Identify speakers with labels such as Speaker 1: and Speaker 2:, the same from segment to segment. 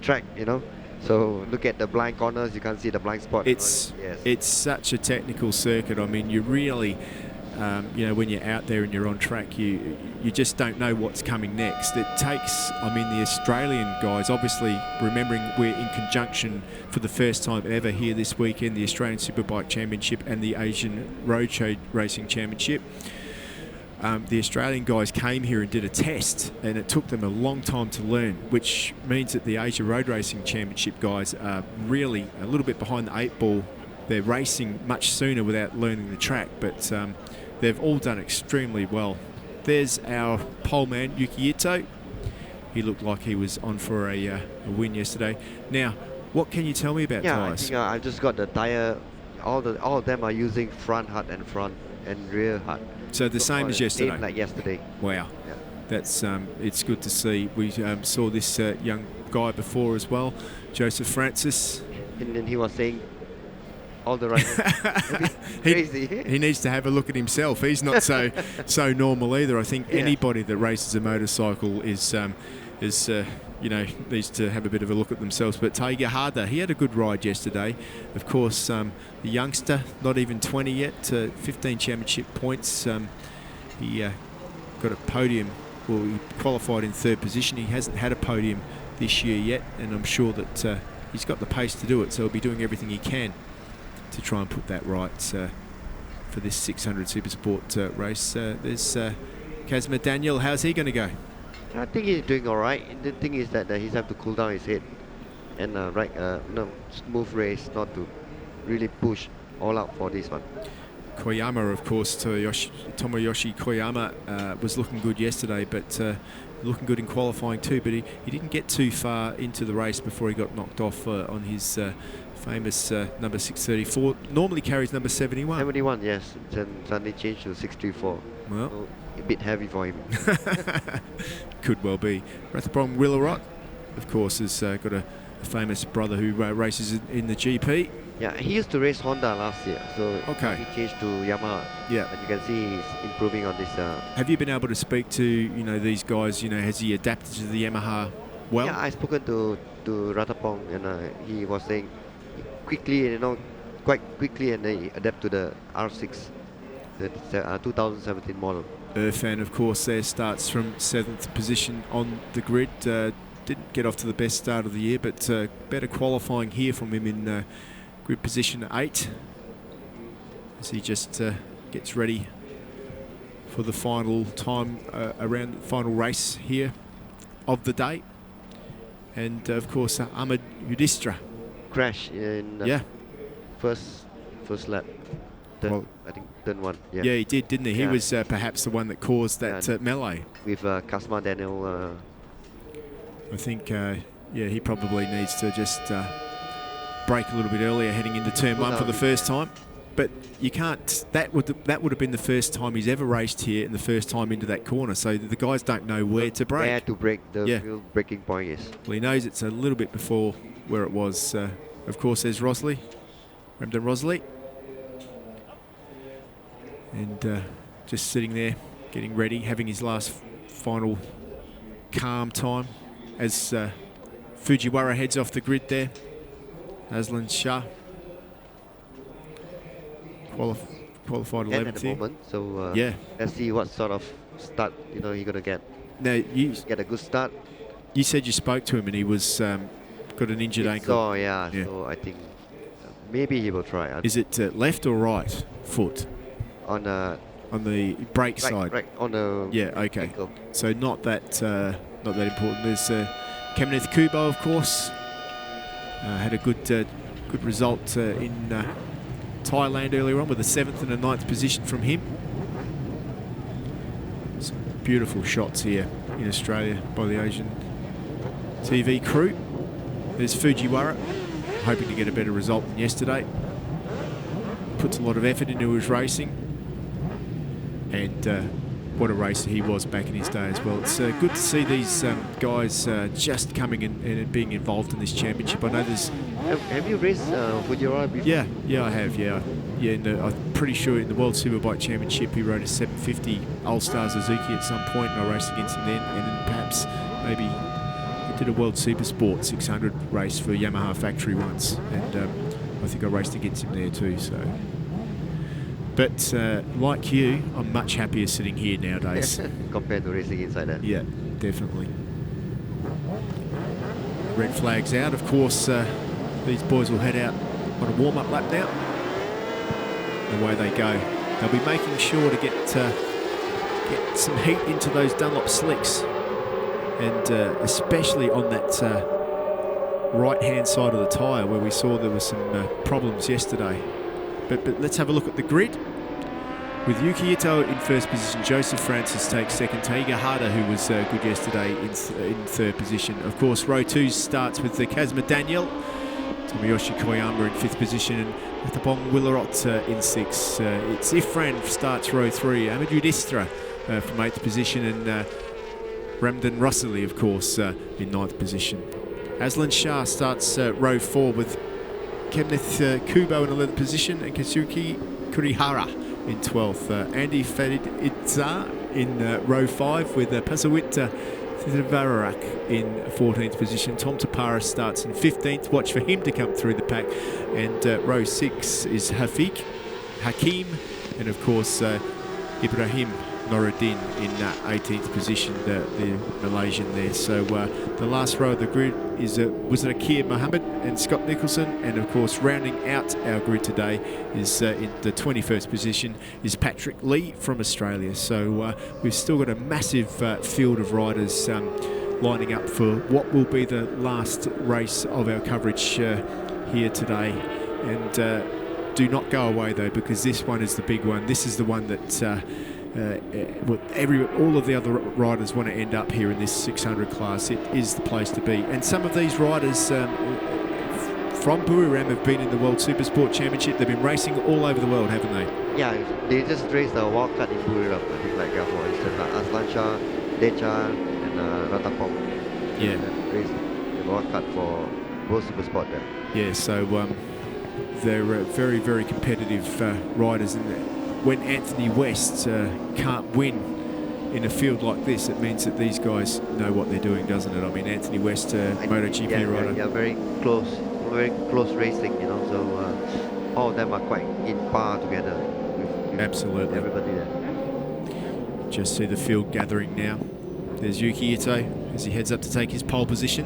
Speaker 1: track, you know. So look at the blind corners, you can't see the blind spot.
Speaker 2: It's such a technical circuit. I mean, you really, you know, when you're out there and you're on track, you just don't know what's coming next. It takes, I mean, the Australian guys, obviously, remembering we're in conjunction for the first time ever here this weekend, the Australian Superbike Championship and the Asian Roadshow Racing Championship. The Australian guys came here and did a test, and it took them a long time to learn, which means that the Asia Road Racing Championship guys are really a little bit behind the 8 ball. They're racing much sooner without learning the track, but they've all done extremely well. There's our pole man, Yuki Ito. He looked like he was on for a win yesterday. Now, what can you tell me about tyres?
Speaker 1: I think I just got the tyre. All of them are using front hut and rear hut.
Speaker 2: So the same as yesterday?
Speaker 1: Like yesterday.
Speaker 2: Wow. Yeah. That's it's good to see. We saw this young guy before as well, Joseph Francis.
Speaker 1: And then he was saying all the right. Crazy.
Speaker 2: He needs to have a look at himself. He's not so normal either. I think anybody that races a motorcycle is you know, needs to have a bit of a look at themselves. But Taiga Harder, he had a good ride yesterday. Of course, the youngster, not even 20 yet, 15 championship points. He got a podium. Well, he qualified in 3rd position. He hasn't had a podium this year yet, and I'm sure that he's got the pace to do it, so he'll be doing everything he can to try and put that right for this 600 Supersport race. There's Kazma Daniel. How's he going to go?
Speaker 1: I think he's doing all right. The thing is that he's have to cool down his head and smooth race, not to really push all out for this one.
Speaker 2: Koyama, of course, Tomoyoshi Koyama was looking good yesterday, but looking good in qualifying too. But he didn't get too far into the race before he got knocked off on his famous number 634. Normally carries number 71.
Speaker 1: 71, yes. Then suddenly changed to 634.
Speaker 2: Well,
Speaker 1: so a bit heavy for him.
Speaker 2: Could well be. Rathbone Willerot, of course, has got a famous brother who races in the GP.
Speaker 1: Yeah, he used to race Honda last year, so he changed to Yamaha.
Speaker 2: Yeah,
Speaker 1: and you can see he's improving on this.
Speaker 2: Have you been able to speak to these guys? Has he adapted to the Yamaha well?
Speaker 1: Yeah, I've spoken to Ratapong, and he was saying quickly, quite quickly, and they adapt to the R6, the 2017 model.
Speaker 2: Irfan, of course, there starts from 7th position on the grid. Didn't get off to the best start of the year, but better qualifying here from him in grid position 8 as he just gets ready for the final time around the final race here of the day. And of course, Ahmed Yudhisthira.
Speaker 1: Crash in first lap. I think turn 1. Yeah,
Speaker 2: he did, didn't he? He was perhaps the one that caused that melee.
Speaker 1: With Kazma Daniel.
Speaker 2: I think, he probably needs to just brake a little bit earlier heading into turn 1 for the first time. But you can't. That would have been the first time he's ever raced here and the first time into that corner. So the guys don't know where to brake.
Speaker 1: Where to brake, the real braking point is.
Speaker 2: Well, he knows it's a little bit before where it was. Of course, there's Ramdan Rosley. And just sitting there, getting ready, having his last final calm time as Fujiwara heads off the grid there. Aslan Shah qualified 11th
Speaker 1: at the moment. So let's see what sort of start he's gonna get.
Speaker 2: Now you
Speaker 1: get a good start.
Speaker 2: You said you spoke to him and he was got an injured ankle.
Speaker 1: So so I think maybe he will try.
Speaker 2: Is it left or right foot?
Speaker 1: On
Speaker 2: the brake side.
Speaker 1: Right on the
Speaker 2: okay.
Speaker 1: ankle.
Speaker 2: So not that important. There's Kameneth Kubo, of course. Had a good result in Thailand earlier on with a 7th and a 9th position from him. Some beautiful shots here in Australia by the Asian TV crew. There's Fujiwara, hoping to get a better result than yesterday. Puts a lot of effort into his racing. And what a racer he was back in his day as well. It's good to see these guys just coming in and being involved in this championship. I know there's...
Speaker 1: Have you raced Fujiwara before?
Speaker 2: Yeah, I have, I'm pretty sure in the World Superbike Championship he rode a 750 All-Star Suzuki at some point, and I raced against him then, and then perhaps maybe did a World Supersport 600 race for Yamaha factory once, and I think I raced against him there too. So, but like you, I'm much happier sitting here nowadays
Speaker 1: compared to racing inside that.
Speaker 2: Yeah, definitely. Red flag's out. Of course, these boys will head out on a warm-up lap now. Away they go. They'll be making sure to get some heat into those Dunlop slicks, and especially on that right-hand side of the tyre where we saw there were some problems yesterday. But let's have a look at the grid. With Yuki Ito in first position, Joseph Francis takes second, Taiga Hada, who was good yesterday, in third position. Of course, row 2 starts with Kazma Daniel, Tomoyoshi Koyama in fifth position, and Ratapong Willarot in sixth. It's Ifran starts row 3, Amadou Distra from 8th position, and Ramdan Russeli, of course, in 9th position. Aslan Shah starts row 4 with Kenneth Kubo in 11th position, and Kazuki Kurihara in 12th. Andy Farid Itza in row 5 with Pasawit Thivararak in 14th position. Tom Tapara starts in 15th. Watch for him to come through the pack. And row 6 is Hakim, and of course Ibrahim Noruddin in 18th position, the Malaysian there. So the last row of the grid is was Akir Mohammed and Scott Nicholson, and of course rounding out our grid today is in the 21st position is Patrick Lee from Australia. So we've still got a massive field of riders lining up for what will be the last race of our coverage here today. And do not go away though, because this one is the big one. This is the one that all of the other riders want to end up here in this 600 class. It is the place to be. And some of these riders from Buriram have been in the World Supersport Championship. They've been racing all over the world, haven't they?
Speaker 1: Yeah, they just raced the World Cup in Buriram. I think, like for instance, Aslan Shah, Decha, and Ratapong.
Speaker 2: Yeah.
Speaker 1: Raced the World Cup for World Supersport there.
Speaker 2: Yeah, so they're very, very competitive riders. And when Anthony West can't win in a field like this, it means that these guys know what they're doing, doesn't it? I mean, Anthony West, MotoGP rider.
Speaker 1: Yeah, very close racing, you know, so all of them are quite in par together with
Speaker 2: absolutely
Speaker 1: everybody there.
Speaker 2: Just see the field gathering now. There's Yuki Ito as he heads up to take his pole position.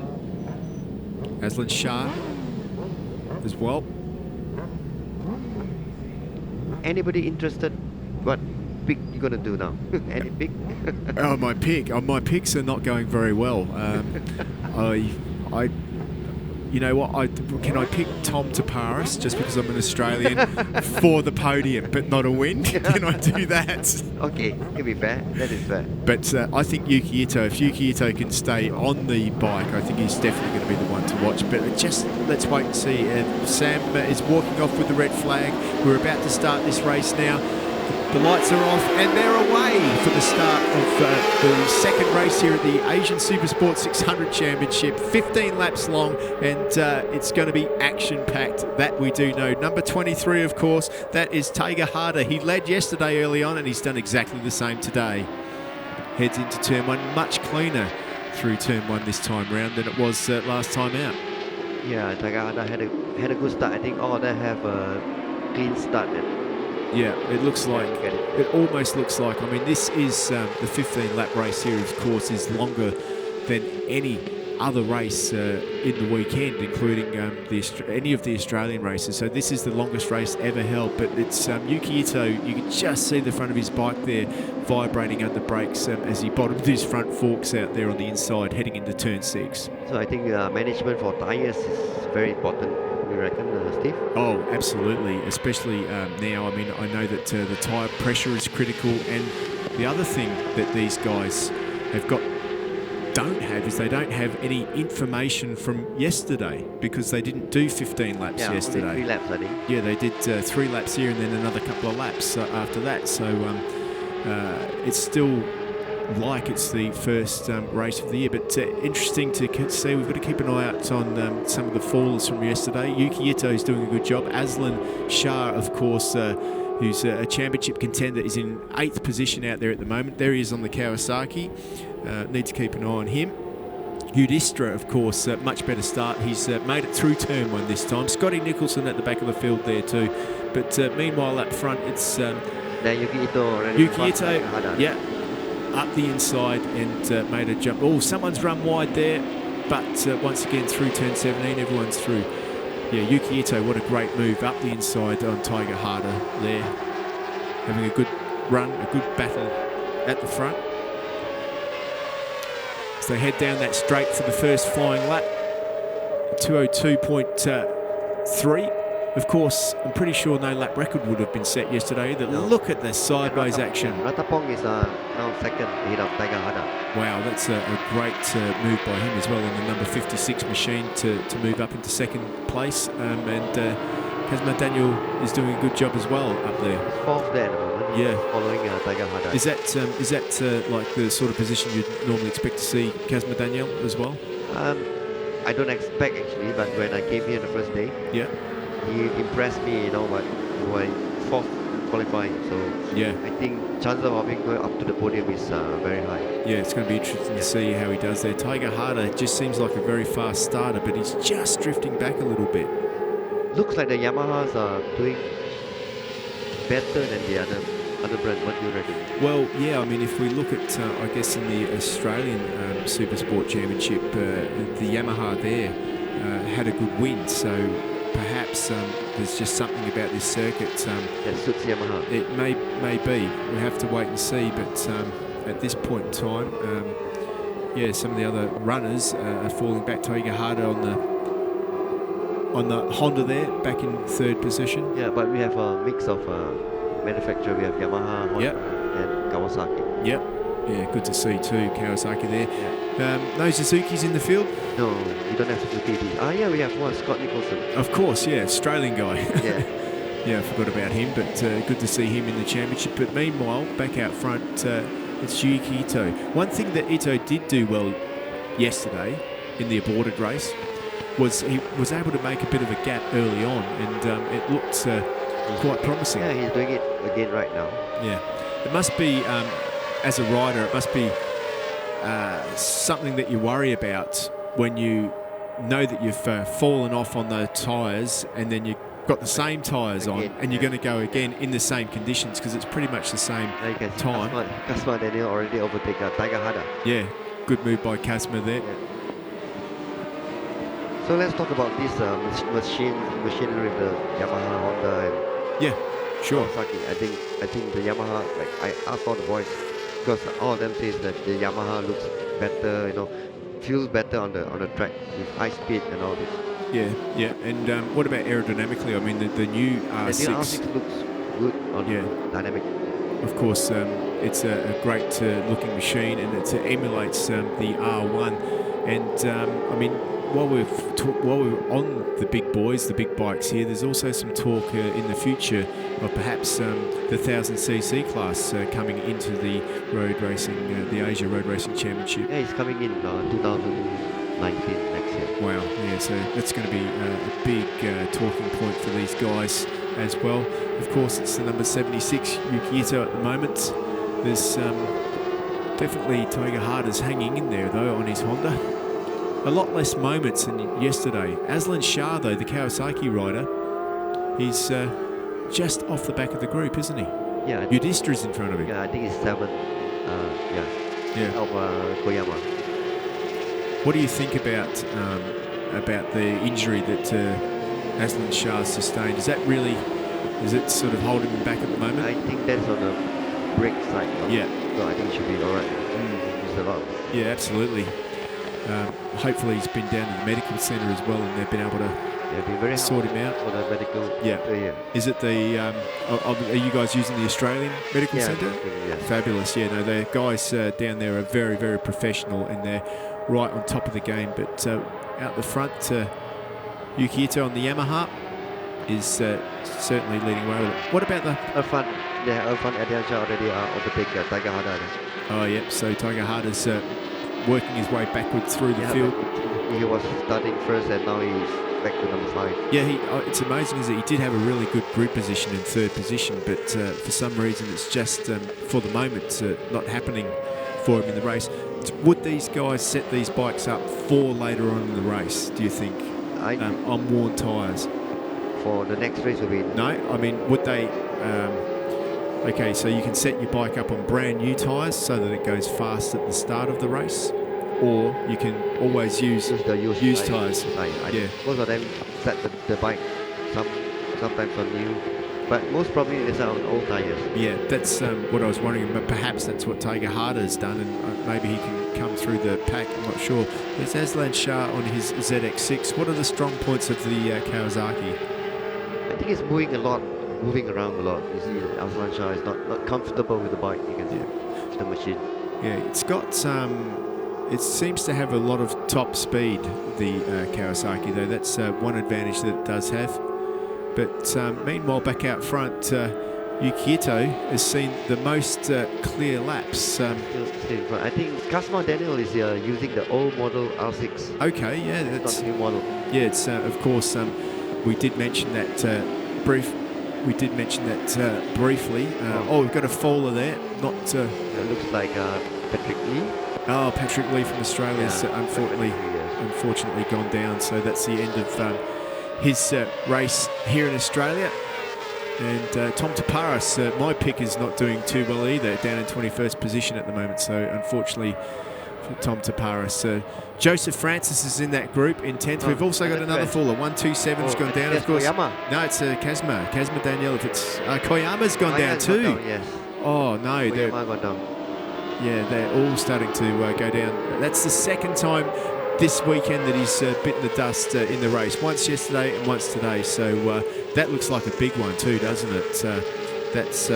Speaker 2: Aslan Shah as well. Anybody interested? What pick you gonna do now? Any pick? My picks are not going very well. You know what? Can I pick Tom Taparis just because I'm an Australian for the podium, but not a win? Can I do that?
Speaker 1: Okay, can be fair. That is fair.
Speaker 2: But I think Yuki Ito, if Yuki Ito can stay on the bike, I think he's definitely going to be the one to watch. But just let's wait and see. Sam is walking off with the red flag. We're about to start this race now. The lights are off and they're away for the start of the second race here at the Asian Supersport 600 Championship. 15 laps long, and it's going to be action-packed, that we do know. Number 23, of course, that is Taiga Hada. He led yesterday early on, and he's done exactly the same today. Heads into turn 1, much cleaner through turn 1 this time round than it was last time out.
Speaker 1: Yeah, Taiga Hada had a good start. I think all of them have a clean start.
Speaker 2: Yeah, it looks like, it almost looks like, I mean, this is the 15-lap race here, of course, is longer than any other race in the weekend, including any of the Australian races. So this is the longest race ever held, but it's Yuki Ito. You can just see the front of his bike there vibrating under brakes as he bottomed his front forks out there on the inside, heading into turn 6.
Speaker 1: So I think management for tyres is very important. You reckon, Steve?
Speaker 2: Oh, absolutely, especially now. I mean, I know that the tyre pressure is critical, and the other thing that these guys don't have any information from yesterday, because they didn't do 15 laps yesterday.
Speaker 1: Only 3 laps, I think.
Speaker 2: Yeah, they did 3 laps here and then another couple of laps after that. So it's still like it's the first race of the year, but interesting to see. We've got to keep an eye out on some of the fallers from yesterday. Yuki Ito is doing a good job. Aslan Shah, of course, who's a championship contender, is in 8th position out there at the moment. There he is on the Kawasaki. Need to keep an eye on him. Udistra, of course, much better start. He's made it through turn one this time. Scotty Nicholson at the back of the field there too. But meanwhile up front, it's
Speaker 1: Yuki Ito.
Speaker 2: Yuki Ito, yeah, up the inside and made a jump. Oh, someone's run wide there, but once again through turn 17, everyone's through. Yeah, Yuki Ito, what a great move up the inside on Tiger Harder there. Having a good run, a good battle at the front. So they head down that straight for the first flying lap. 2:02.3. Of course, I'm pretty sure no lap record would have been set yesterday either.
Speaker 1: No.
Speaker 2: Look at the sideways action.
Speaker 1: Ratapong is now second ahead of Tiger Harder.
Speaker 2: Wow, that's a great move by him as well on the number 56 machine to move up into second place. And Kazma Daniel is doing a good job as well up there.
Speaker 1: He's fourth there at the moment.
Speaker 2: Yeah.
Speaker 1: Following Tiger Harder.
Speaker 2: Is that like the sort of position you'd normally expect to see Kazma Daniel as well?
Speaker 1: I don't expect actually, but when I came here the first day,
Speaker 2: Yeah.
Speaker 1: he impressed me, but he was fourth qualifying, so
Speaker 2: Yeah.
Speaker 1: I think chances of him going up to the podium is very high.
Speaker 2: Yeah, it's going to be interesting to see how he does there. Tiger Harder just seems like a very fast starter, but he's just drifting back a little bit.
Speaker 1: Looks like the Yamahas are doing better than the other brands. What do you reckon?
Speaker 2: Well, yeah, I mean, if we look at, I guess, in the Australian Super Sport Championship, the Yamaha there had a good win, so perhaps there's just something about this circuit.
Speaker 1: That suits Yamaha.
Speaker 2: It may be. We have to wait and see, but at this point in time, yeah, some of the other runners are falling back. Tiger Harder on the Honda there, back in third position.
Speaker 1: Yeah, but we have a mix of manufacturer. We have Yamaha, Honda,
Speaker 2: Yep.
Speaker 1: and Kawasaki.
Speaker 2: Yep. Yeah, good to see too, Kawasaki there.
Speaker 1: Yeah.
Speaker 2: No Suzuki's in the field?
Speaker 1: No, we don't have Suzuki. Yeah, we have one, Scott Nicholson.
Speaker 2: Of course, yeah, Australian guy.
Speaker 1: Yeah.
Speaker 2: Yeah, I forgot about him, but good to see him in the championship. But meanwhile, back out front, it's Yuki Ito. One thing that Ito did do well yesterday in the aborted race was he was able to make a bit of a gap early on, and it looked quite promising.
Speaker 1: Yeah, he's doing it again right now.
Speaker 2: Yeah, it must be, as a rider, it must be something that you worry about when you know that you've fallen off on the tyres and then you've got the same tyres on and you're going to go again in the same conditions because it's pretty much the same time.
Speaker 1: Kazma Daniel already overtaken Tiger Harder.
Speaker 2: Yeah, good move by Kazma there.
Speaker 1: Yeah. So let's talk about this machinery with the Yamaha, Honda, and
Speaker 2: Yeah, sure.
Speaker 1: Kawasaki. I think the Yamaha, like I asked all the boys, because all of them says that the Yamaha looks better, feels better on the track with high speed and all this.
Speaker 2: Yeah. And what about aerodynamically? I mean, the new R6.
Speaker 1: The new R6 looks good on dynamic.
Speaker 2: Of course, it's a great looking machine, and it emulates the R1. And I mean, while we're on the big boys, the big bikes here, there's also some talk in the future of perhaps the 1000cc class coming into the road racing, the Asia Road Racing Championship.
Speaker 1: Yeah, it's coming in 2019 next year.
Speaker 2: Wow, yeah, so that's going to be a big talking point for these guys as well. Of course, it's the number 76 Yuki Ito at the moment. There's definitely Tiger Harder's hanging in there though on his Honda. A lot less moments than yesterday. Aslan Shah, though, the Kawasaki rider, he's just off the back of the group, isn't he?
Speaker 1: Yeah.
Speaker 2: Yudistra's in front of him.
Speaker 1: Yeah, I think it's 7. Of Koyama.
Speaker 2: What do you think about the injury that Aslan Shah sustained? Is it sort of holding him back at the moment?
Speaker 1: I think that's on the brake side.
Speaker 2: Yeah.
Speaker 1: So I think it should be alright.
Speaker 2: Yeah, absolutely. Hopefully he's been down to the medical centre as well, and they've been able to sort him out.
Speaker 1: For the medical.
Speaker 2: Yeah. Is it the? Are you guys using the Australian medical centre?
Speaker 1: Yeah.
Speaker 2: Fabulous. Yeah. No, the guys down there are very, very professional, and they're right on top of the game. But out the front, Yuki Ito on the Yamaha is certainly leading well. What about the
Speaker 1: Irfan? Yeah, Irfan Adyansha already overtaken Tiger Harder.
Speaker 2: Oh, yeah. So Tiger Harder's working his way backwards through the field.
Speaker 1: He was starting first and now he's back to number 5.
Speaker 2: Yeah, it's amazing is that he did have a really good group position in third position, but for some reason it's just, for the moment, not happening for him in the race. Would these guys set these bikes up for later on in the race, do you think, on worn tyres?
Speaker 1: For the next race will be...
Speaker 2: No, I mean, would they... okay, so you can set your bike up on brand new tyres so that it goes fast at the start of the race, or you can always use
Speaker 1: the
Speaker 2: used tyres.
Speaker 1: Yeah. Most of them set the bike sometimes on new, but most probably they set on old tyres.
Speaker 2: Yeah, that's what I was wondering, but perhaps that's what Tiger Harder has done, and maybe he can come through the pack, I'm not sure. There's Aslan Shah on his ZX6. What are the strong points of the Kawasaki?
Speaker 1: I think it's moving around a lot. You see, Aslan Shah is not comfortable with the bike, you can see, the machine.
Speaker 2: Yeah, it's got it seems to have a lot of top speed, the Kawasaki, though. That's one advantage that it does have. But meanwhile, back out front, Yuki Ito has seen the most clear laps.
Speaker 1: I think Kazma Daniel is using the old model R6.
Speaker 2: Okay, yeah, that's
Speaker 1: not new model.
Speaker 2: Yeah, it's of course we did mention that briefly. We've got a faller there. Not.
Speaker 1: It looks like Patrick Lee.
Speaker 2: Oh, Patrick Lee from Australia's unfortunately gone down. So that's the end of his race here in Australia. And Tom Taparis, my pick, is not doing too well either, down in 21st position at the moment. So unfortunately for Tom Taparis. Joseph Francis is in that group in 10th. We've also got another faller. 127's gone down, of course.
Speaker 1: Koyama.
Speaker 2: No, it's Kazma Daniel. If it's Koyama's gone down too.
Speaker 1: Yes.
Speaker 2: Oh no,
Speaker 1: Koyama gone down.
Speaker 2: Yeah, they're all starting to go down. That's the second time this weekend that he's bitten the dust in the race. Once yesterday and once today. So that looks like a big one too, doesn't it? That's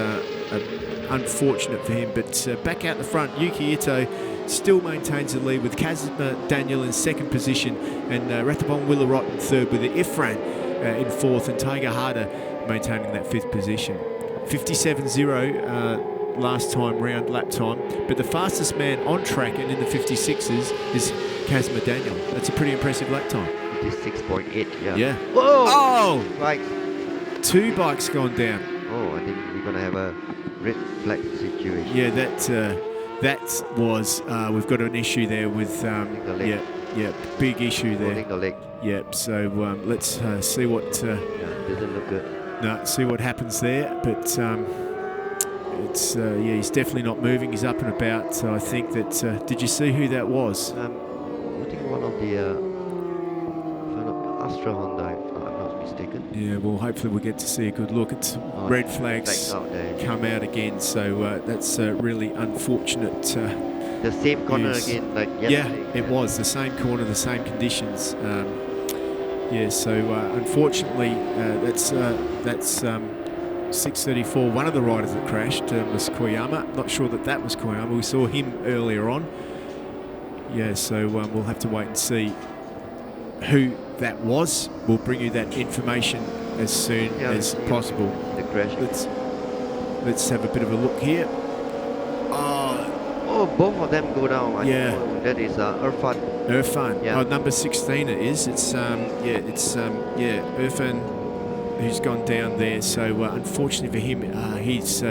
Speaker 2: unfortunate for him. But back out the front, Yuki Ito still maintains the lead with Kazma Daniel in second position, and Rathabong Willarot in third, with the Ifran in fourth, and Tiger Harder maintaining that fifth position. 57.0 last time round lap time, but the fastest man on track and in the 56s is Kazma Daniel. That's a pretty impressive lap time.
Speaker 1: 56.8, yeah.
Speaker 2: Yeah.
Speaker 1: Whoa!
Speaker 2: Oh!
Speaker 1: Right.
Speaker 2: Two bikes gone down.
Speaker 1: Oh, I think we're going to have a red flag situation.
Speaker 2: Yeah, that was, we've got an issue there with,
Speaker 1: the leg.
Speaker 2: yeah, big issue there.
Speaker 1: Holding the leg.
Speaker 2: Yep, so let's see what...
Speaker 1: doesn't look good.
Speaker 2: No, see what happens there, but it's he's definitely not moving. He's up and about, so I think that... did you see who that was?
Speaker 1: I think one of the Astra Honda, if I'm not mistaken.
Speaker 2: Yeah, well, hopefully we'll get to see a good look. It's red flags come out again, so that's really unfortunate.
Speaker 1: The same corner again, like yesterday.
Speaker 2: Yeah, it was the same corner, the same conditions. So unfortunately, that's 634. One of the riders that crashed was Koyama. Not sure that was Koyama. We saw him earlier on. Yeah, so we'll have to wait and see who that was. We'll bring you that information as soon as possible.
Speaker 1: The crash.
Speaker 2: Let's have a bit of a look here.
Speaker 1: Oh, both of them go down.
Speaker 2: Yeah.
Speaker 1: That is Irfan.
Speaker 2: Irfan.
Speaker 1: Yeah.
Speaker 2: Oh, number 16 it is. It's Irfan who's gone down there. So unfortunately for him, he's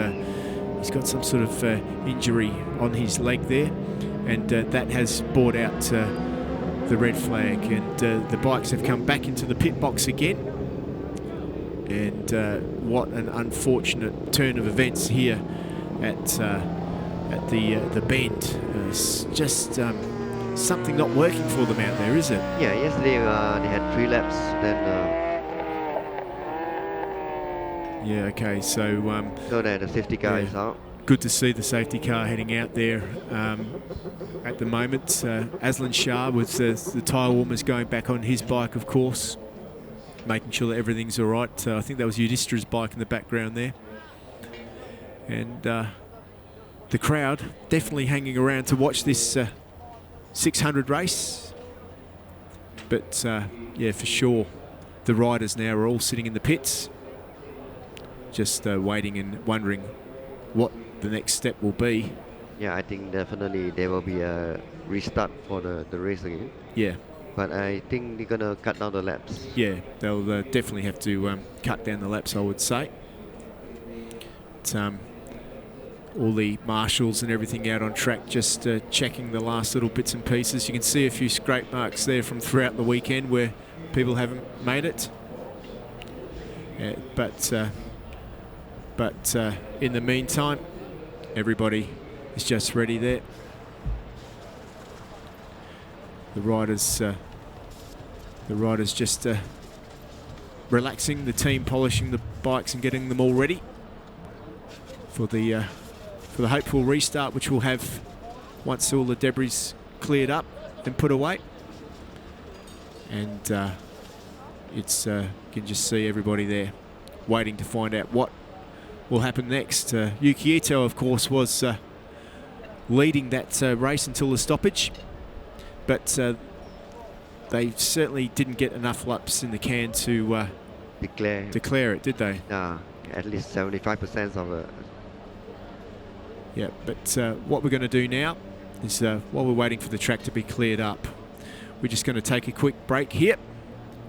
Speaker 2: got some sort of injury on his leg there, and that has brought out the red flag, and the bikes have come back into the pit box again. And what an unfortunate turn of events here at the bend. It's just something not working for them out there, is it?
Speaker 1: Yeah, yesterday they had 3 laps, then...
Speaker 2: Yeah, okay, so
Speaker 1: the safety car is out.
Speaker 2: Good to see the safety car heading out there at the moment. Aslan Shah with the tyre warmers going back on his bike, of course, making sure that everything's all right. I think that was Yudistra's bike in the background there. And the crowd definitely hanging around to watch this 600 race. But yeah, for sure, the riders now are all sitting in the pits, just waiting and wondering what the next step will be.
Speaker 1: Yeah, I think definitely there will be a restart for the race again.
Speaker 2: Yeah.
Speaker 1: But I think they're going to cut down the laps.
Speaker 2: Yeah, they'll definitely have to cut down the laps, I would say. But, all the marshals and everything out on track, just checking the last little bits and pieces. You can see a few scrape marks there from throughout the weekend where people haven't made it. But in the meantime, everybody is just ready there. The riders just relaxing, the team polishing the bikes and getting them all ready for the hopeful restart, which we'll have once all the debris cleared up and put away. And it's you can just see everybody there waiting to find out what will happen next. Yuki Ito, of course, was leading that race until the stoppage, but they certainly didn't get enough laps in the can to declare it, did they?
Speaker 1: At least 75% of it.
Speaker 2: Yeah, but what we're going to do now is, while we're waiting for the track to be cleared up, we're just going to take a quick break here.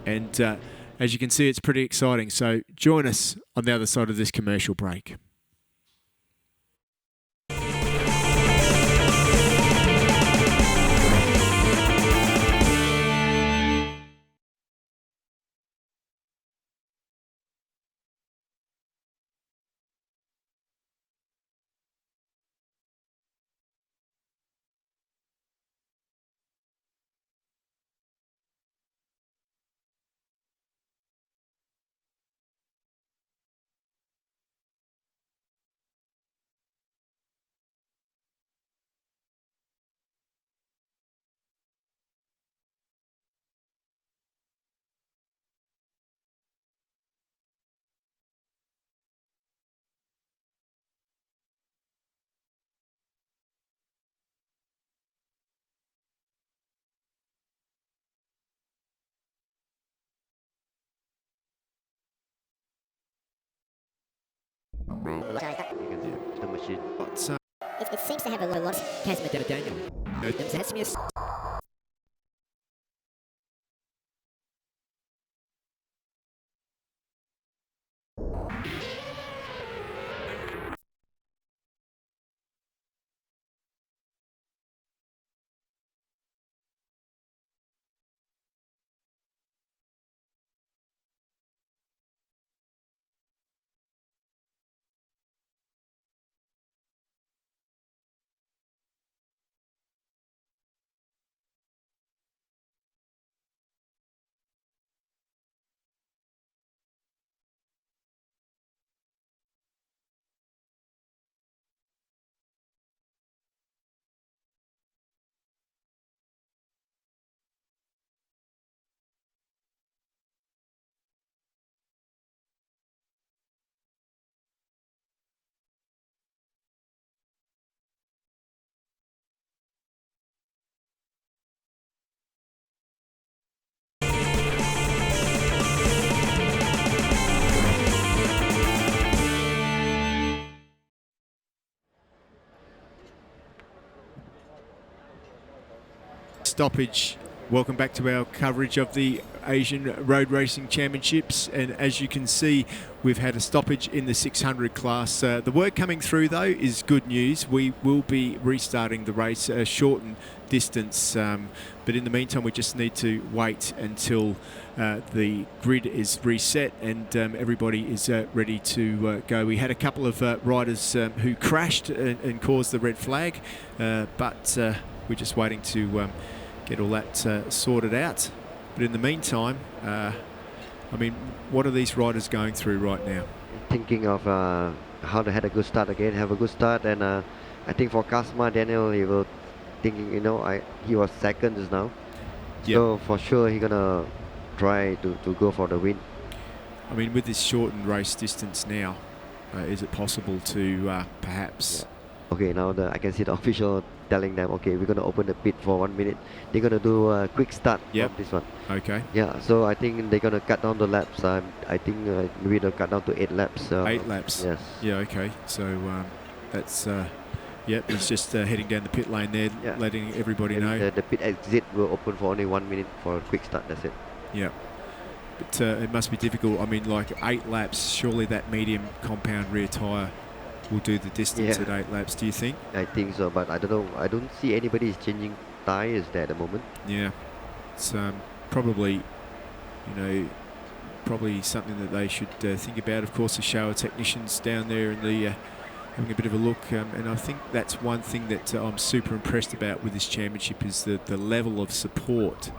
Speaker 2: And as you can see, it's pretty exciting. So join us on the other side of this commercial break.
Speaker 1: The machine.
Speaker 3: It seems to have a lot of charisma, Daniel. It has to be a
Speaker 2: stoppage. Welcome back to our coverage of the Asian Road Racing Championships, and as you can see, we've had a stoppage in the 600 class. The word coming through though is good news. We will be restarting the race a shortened distance, but in the meantime we just need to wait until the grid is reset and everybody is ready to go. We had a couple of riders who crashed and caused the red flag, but we're just waiting to get all that sorted out. But in the meantime, I mean, what are these riders going through right now?
Speaker 1: Thinking of how they had a good start again, have a good start, and I think for Kasma, Daniel, he was thinking, you know, he was second just now. Yep. So for sure he's gonna try to go for the win.
Speaker 2: I mean, with this shortened race distance now, is it possible to perhaps...
Speaker 1: Yeah. Okay, now I can see the official telling them, okay, we're going to open the pit for 1 minute. They're going to do a quick start on this one.
Speaker 2: Okay.
Speaker 1: Yeah, so I think they're going to cut down the laps. I think maybe they'll cut down to 8 laps.
Speaker 2: 8 laps?
Speaker 1: Yes.
Speaker 2: Yeah, okay. So that's, yep, he's just heading down the pit lane there, letting everybody know.
Speaker 1: The pit exit will open for only 1 minute for a quick start, that's it.
Speaker 2: Yeah. But it must be difficult. I mean, like 8 laps, surely that medium compound rear tyre will do the distance at 8 laps, do you think?
Speaker 1: I think so, but I don't know. I don't see anybody is changing tyres there at the moment.
Speaker 2: Yeah, it's probably, probably something that they should think about. Of course, the shower technicians down there in the having a bit of a look, and I think that's one thing that I'm super impressed about with this championship is the level of support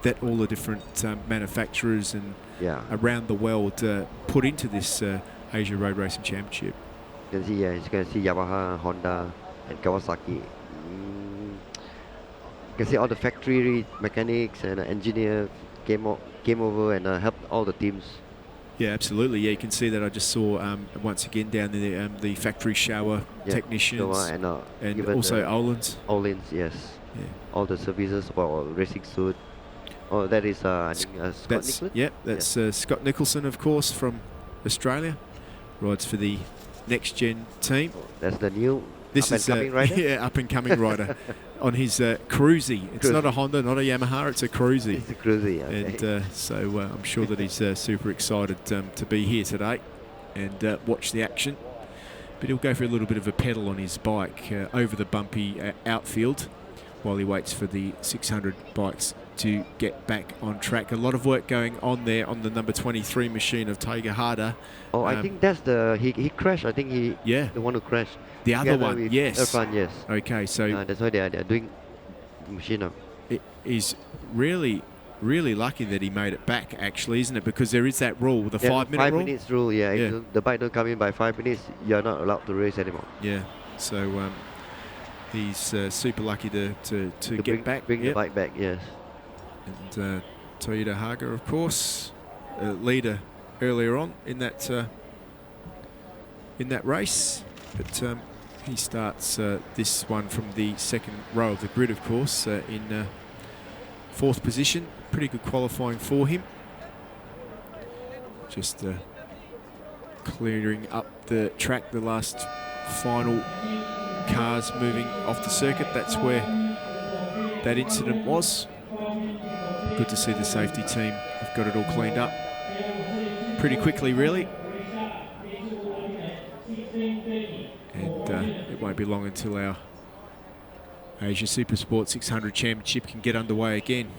Speaker 2: that all the different manufacturers and around the world put into this Asia Road Racing Championship.
Speaker 1: You can see, you can see Yamaha, Honda, and Kawasaki. You can see all the factory mechanics and engineers came over and helped all the teams.
Speaker 2: Yeah, absolutely. Yeah, you can see that. I just saw once again down there the factory shower technicians
Speaker 1: and
Speaker 2: also Olin's.
Speaker 1: Olin's, yes. Yeah. All the services for racing suit. Oh, that is I think Scott Nicholson.
Speaker 2: Yep, that's Scott Nicholson, of course, from Australia. Rides for the next gen team.
Speaker 1: Oh, that's the new
Speaker 2: up and coming rider. Yeah, up and coming rider on his Cruzy. It's not a Honda, not a Yamaha. It's a Cruzy.
Speaker 1: It's a Cruzy. Okay.
Speaker 2: And so I'm sure that he's super excited to be here today and watch the action. But he'll go for a little bit of a pedal on his bike over the bumpy outfield while he waits for the 600 bikes to get back on track. A lot of work going on there on the number 23 machine of Tiger Harder.
Speaker 1: Oh, I think that's he crashed. I think the one who crashed.
Speaker 2: The other one, yes.
Speaker 1: Irfan, yes.
Speaker 2: Okay, so
Speaker 1: that's why they're doing machine now.
Speaker 2: It is really lucky that he made it back, actually, isn't it? Because there is that rule, the 5 minute rule.
Speaker 1: 5 minutes rule, yeah. If the bike don't come in by 5 minutes, you're not allowed to race anymore.
Speaker 2: Yeah. So he's super lucky to get back.
Speaker 1: Bring the bike back, yes.
Speaker 2: And Toyota Haga, of course, leader earlier on in that race, but he starts this one from the second row of the grid, of course, in 4th position. Pretty good qualifying for him. Just clearing up the track, the last final cars moving off the circuit. That's where that incident was. Good to see the safety team have got it all cleaned up pretty quickly, really. And it won't be long until our Asia Supersport 600 Championship can get underway again.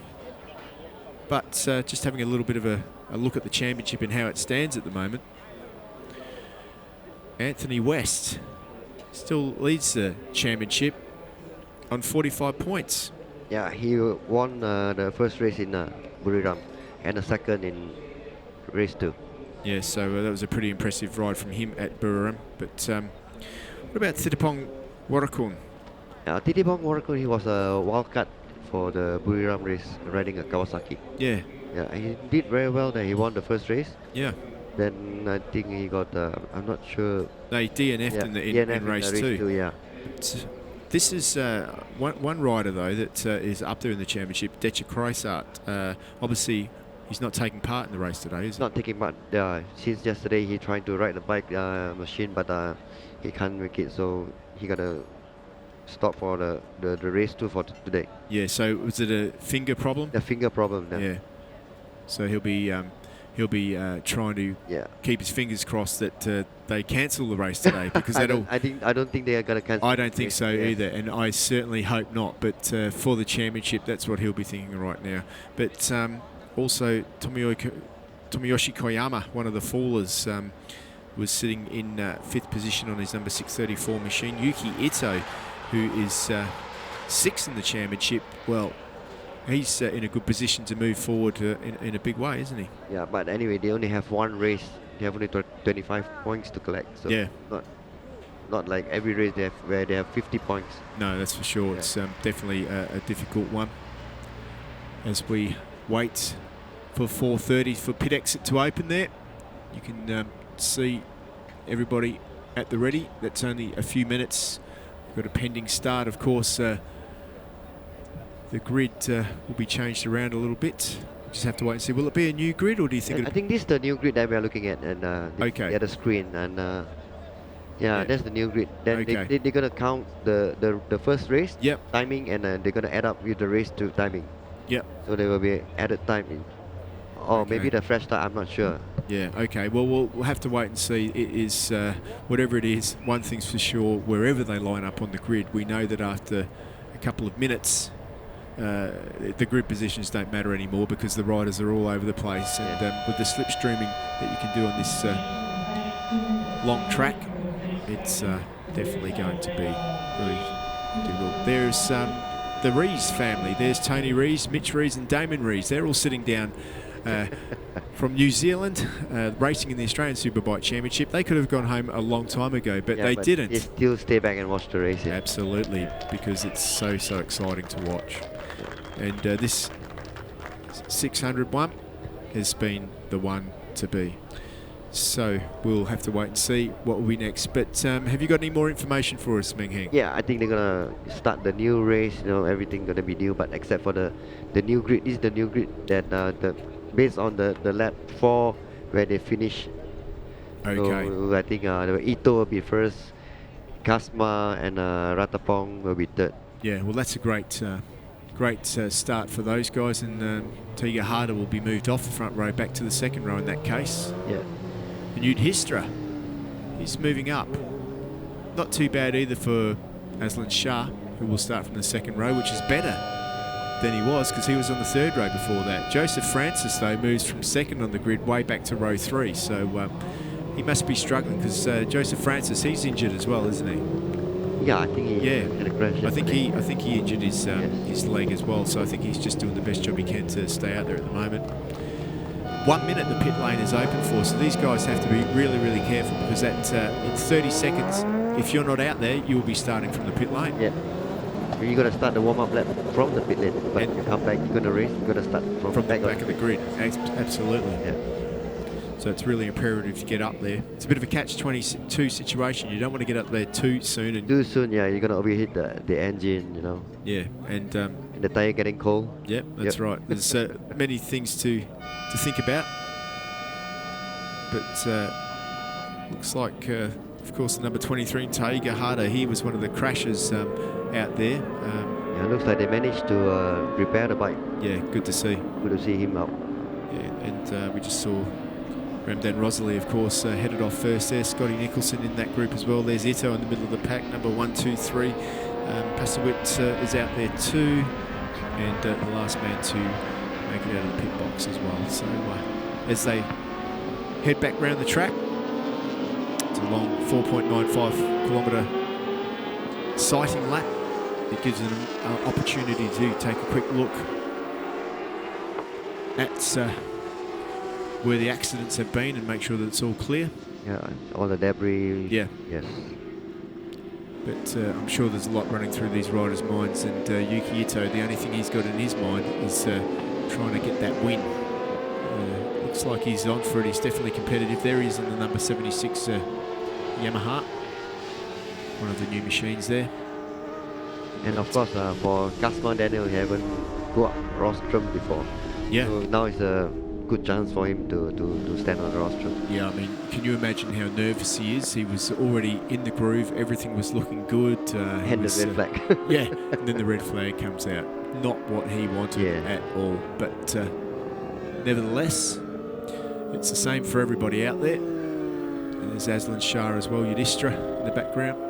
Speaker 2: But just having a little bit of a look at the championship and how it stands at the moment. Anthony West still leads the championship on 45 points.
Speaker 1: Yeah, he won the first race in Buriram and the second in race 2.
Speaker 2: Yeah, so that was a pretty impressive ride from him at Buriram. But what about Thitipong Warakun?
Speaker 1: Thitipong Warakun, he was a wildcard for the Buriram race, riding a Kawasaki.
Speaker 2: Yeah.
Speaker 1: Yeah, he did very well there. He won the first race.
Speaker 2: Yeah.
Speaker 1: Then I think he got, I'm not sure.
Speaker 2: No, he DNF'd in race 2.
Speaker 1: Yeah.
Speaker 2: But, this is one rider, though, that is up there in the championship, Decha Kreisart. Obviously, he's not taking part in the race today, is he?
Speaker 1: Not taking part. Since yesterday, he tried to ride the bike machine, but he can't make it, so he got to stop for the race 2 for today.
Speaker 2: Yeah, so was it a finger problem?
Speaker 1: The finger problem,
Speaker 2: yeah. So he'll be trying to keep his fingers crossed that they cancel the race today, because
Speaker 1: I don't think they are going to cancel.
Speaker 2: I don't think so either, and I certainly hope not. But for the championship, that's what he'll be thinking right now. But also Tomoyoshi Koyama, one of the fallers, was sitting in 5th position on his number 634 machine. Yuki Ito, who is 6th in the championship, well, he's in a good position to move forward in a big way, isn't he? Yeah,
Speaker 1: but anyway, they only have one race. They have only 25 points to collect. So
Speaker 2: yeah.
Speaker 1: Not like every race where they have 50 points.
Speaker 2: No, that's for sure. Yeah. It's definitely a difficult one. As we wait for 4:30 for pit exit to open there, you can see everybody at the ready. That's only a few minutes. We've got a pending start, of course. The grid will be changed around a little bit. Just have to wait and see. Will it be a new grid, or do you think?
Speaker 1: I think this is the new grid that we are looking at, and
Speaker 2: okay.
Speaker 1: At the screen, and that's the new grid. Then they're gonna count the first race timing, and they're gonna add up with the race 2 timing.
Speaker 2: Yep.
Speaker 1: So there will be added time in, or maybe the fresh start. I'm not sure.
Speaker 2: Yeah, okay. Well, we'll have to wait and see. It is, whatever it is, one thing's for sure, wherever they line up on the grid, we know that after a couple of minutes, the grid positions don't matter anymore because the riders are all over the place. And with the slipstreaming that you can do on this long track, it's definitely going to be really difficult. There's the Rees family. There's Tony Rees, Mitch Rees and Damon Rees. They're all sitting down from New Zealand, racing in the Australian Superbike Championship. They could have gone home a long time ago, but they didn't.
Speaker 1: They still stay back and watch the race. Yeah.
Speaker 2: Absolutely, because it's so exciting to watch. And this 600 one has been the one to be. So we'll have to wait and see what will be next. But have you got any more information for us, Meng Heng?
Speaker 1: Yeah, I think they're gonna start the new race. You know, everything gonna be new, but except for the new grid. This is the new grid that based on the lap 4 where they finish.
Speaker 2: Okay.
Speaker 1: So I think Ito will be first, Kasma and Ratapong will be third.
Speaker 2: Yeah, well that's a great start for those guys, and Tiga Harder will be moved off the front row back to the second row in that case.
Speaker 1: Yeah.
Speaker 2: And Ute Histra, he's moving up. Not too bad either for Aslan Shah, who will start from the second row, which is better than he was because he was on the third row before that. Joseph Francis, though, moves from second on the grid way back to row 3, so he must be struggling because Joseph Francis, he's injured as well, isn't he?
Speaker 1: Yeah, I think he had a crash.
Speaker 2: I think he injured his leg as well, so I think he's just doing the best job he can to stay out there at the moment. 1 minute the pit lane is open for, so these guys have to be really, really careful because that in 30 seconds, if you're not out there, you will be starting from the pit lane.
Speaker 1: Yeah. You're going to start the warm-up lap from the pit lane, but you come back, you're going to race, you're going to start from
Speaker 2: the back of the grid. Absolutely.
Speaker 1: Yeah.
Speaker 2: So it's really imperative to get up there. It's a bit of a catch-22 situation. You don't want to get up there too soon.
Speaker 1: Too soon, yeah. You're going to overheat the engine, you know.
Speaker 2: Yeah, and
Speaker 1: the tyre getting cold.
Speaker 2: Yep, that's right. There's many things to think about. But looks like, of course, the number 23, Taiga Harder, he was one of the crashes out there.
Speaker 1: Yeah, looks like they managed to repair the bike.
Speaker 2: Yeah, good to see.
Speaker 1: Good to see him out.
Speaker 2: Yeah, and we just saw Ramdan Rosalie, of course, headed off first there. Scotty Nicholson in that group as well. There's Ito in the middle of the pack, number 1, 2, 3. Pasawit is out there too. And the last man to make it out of the pit box as well. So as they head back round the track, it's a long 4.95 kilometre sighting lap. It gives them an opportunity to take a quick look at where the accidents have been and make sure that it's all clear.
Speaker 1: Yeah, all the debris.
Speaker 2: Yeah.
Speaker 1: Yes.
Speaker 2: But I'm sure there's a lot running through these riders' minds, and Yuki Ito, the only thing he's got in his mind is trying to get that win. Looks like he's on for it. He's definitely competitive. There he is on the number 76 Yamaha. One of the new machines there.
Speaker 1: And of course, for Kasman Daniel, he haven't go up rostrum before.
Speaker 2: Yeah.
Speaker 1: So now it's a good chance for him to stand on the rostrum.
Speaker 2: Yeah, I mean, can you imagine how nervous he is? He was already in the groove. Everything was looking good.
Speaker 1: And the red flag.
Speaker 2: Yeah, and then the red flag comes out. Not what he wanted at all. But nevertheless, it's the same for everybody out there. And there's Aslan Shah as well, Yudhishthira in the background.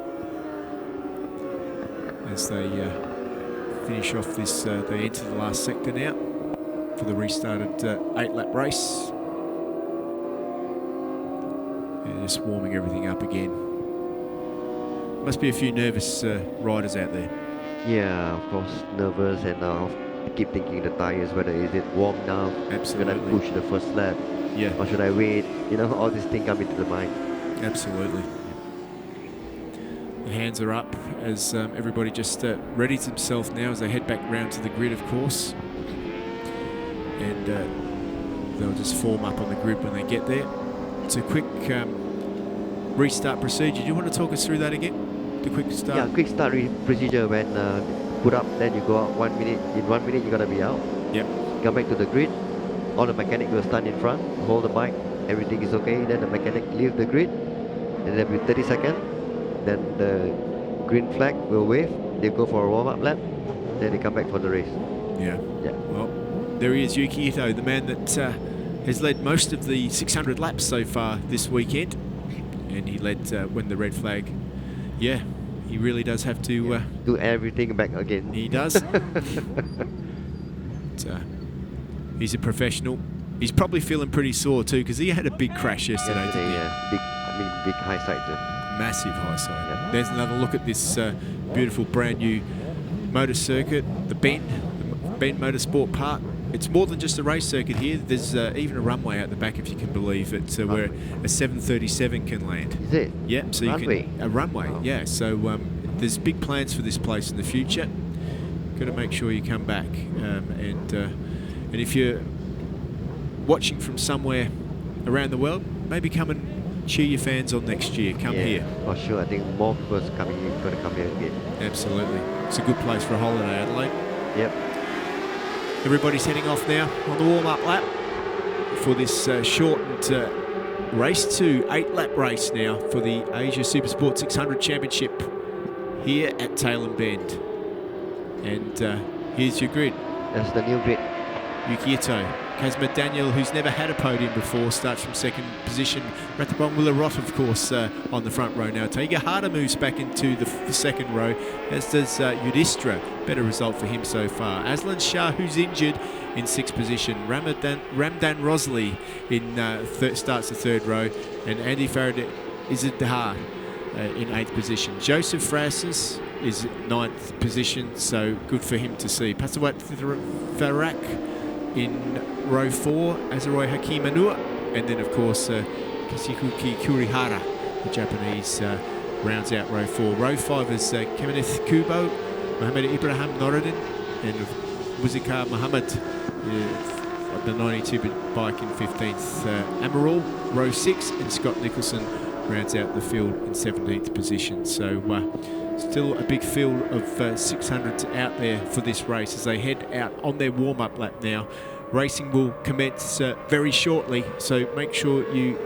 Speaker 2: As they finish off this, they enter the last sector now for the restarted 8-lap race. And just warming everything up again. Must be a few nervous riders out there.
Speaker 1: Yeah, of course, nervous, and keep thinking the tires, whether is it warm enough?
Speaker 2: Absolutely.
Speaker 1: Should I push the first lap?
Speaker 2: Yeah.
Speaker 1: Or should I wait? You know, all these things come into the mind.
Speaker 2: Absolutely. The hands are up as everybody just readies themselves now as they head back round to the grid, of course. And they'll just form up on the grid when they get there. It's a quick restart procedure. Do you want to talk us through that again? The quick start?
Speaker 1: Yeah, quick start procedure. When put up, then you go out 1 minute. In 1 minute, you're going to be out.
Speaker 2: Yep.
Speaker 1: Come back to the grid. All the mechanic will stand in front, hold the bike. Everything is okay. Then the mechanic leave the grid. And then with 30 seconds, then the green flag will wave. They go for a warm-up lap. Then they come back for the race.
Speaker 2: Yeah.
Speaker 1: Yeah.
Speaker 2: Well, there he is, Yuki Ito, the man that has led most of the 600 laps so far this weekend. And he led when the red flag. Yeah, he really does have to...
Speaker 1: do everything back again.
Speaker 2: He does. He's a professional. He's probably feeling pretty sore too, because he had a big crash yesterday, didn't he?
Speaker 1: Yeah, big high side too.
Speaker 2: Massive high side.
Speaker 1: Yeah.
Speaker 2: There's another look at this beautiful brand new motor circuit, the Bend Motorsport Park. It's more than just a race circuit here. There's even a runway out the back, if you can believe it, where a 737 can land.
Speaker 1: Is it?
Speaker 2: Yeah, so
Speaker 1: runway?
Speaker 2: You can a runway. Oh. Yeah, so there's big plans for this place in the future. Got to make sure you come back, and if you're watching from somewhere around the world, maybe come and cheer your fans on next year. Come here.
Speaker 1: For sure. I think more people's going to come here again.
Speaker 2: Absolutely. It's a good place for a holiday, Adelaide.
Speaker 1: Yep.
Speaker 2: Everybody's heading off now on the warm-up lap for this shortened race to 8-lap race now for the Asia Supersport 600 Championship here at Tailem Bend. And here's your grid.
Speaker 1: That's the new grid.
Speaker 2: Yuki Ito, Kazma Daniel, who's never had a podium before, starts from second position. Rathabon Willarot, of course, on the front row now. Taiga Harder moves back into the second row, as does Yudhisthira. Better result for him so far. Aslan Shah, who's injured, in sixth position. Ramdan Rosley starts the third row, and Andy Farad Izaddar in eighth position. Joseph Francis is ninth position, so good for him to see. Pasawat Farak in row 4, Azaroy Hakim Anur, and then of course Kisikuki Kurihara, the Japanese, rounds out row 4. Row 5 is Kemeneth Kubo, Mohamed Ibrahim Noradin, and Muzikar Muhammad, the 92-bit bike in 15th. Amaral, row 6, and Scott Nicholson rounds out the field in 17th position. So still a big field of 600s out there for this race as they head out on their warm-up lap now. Racing will commence very shortly, so make sure you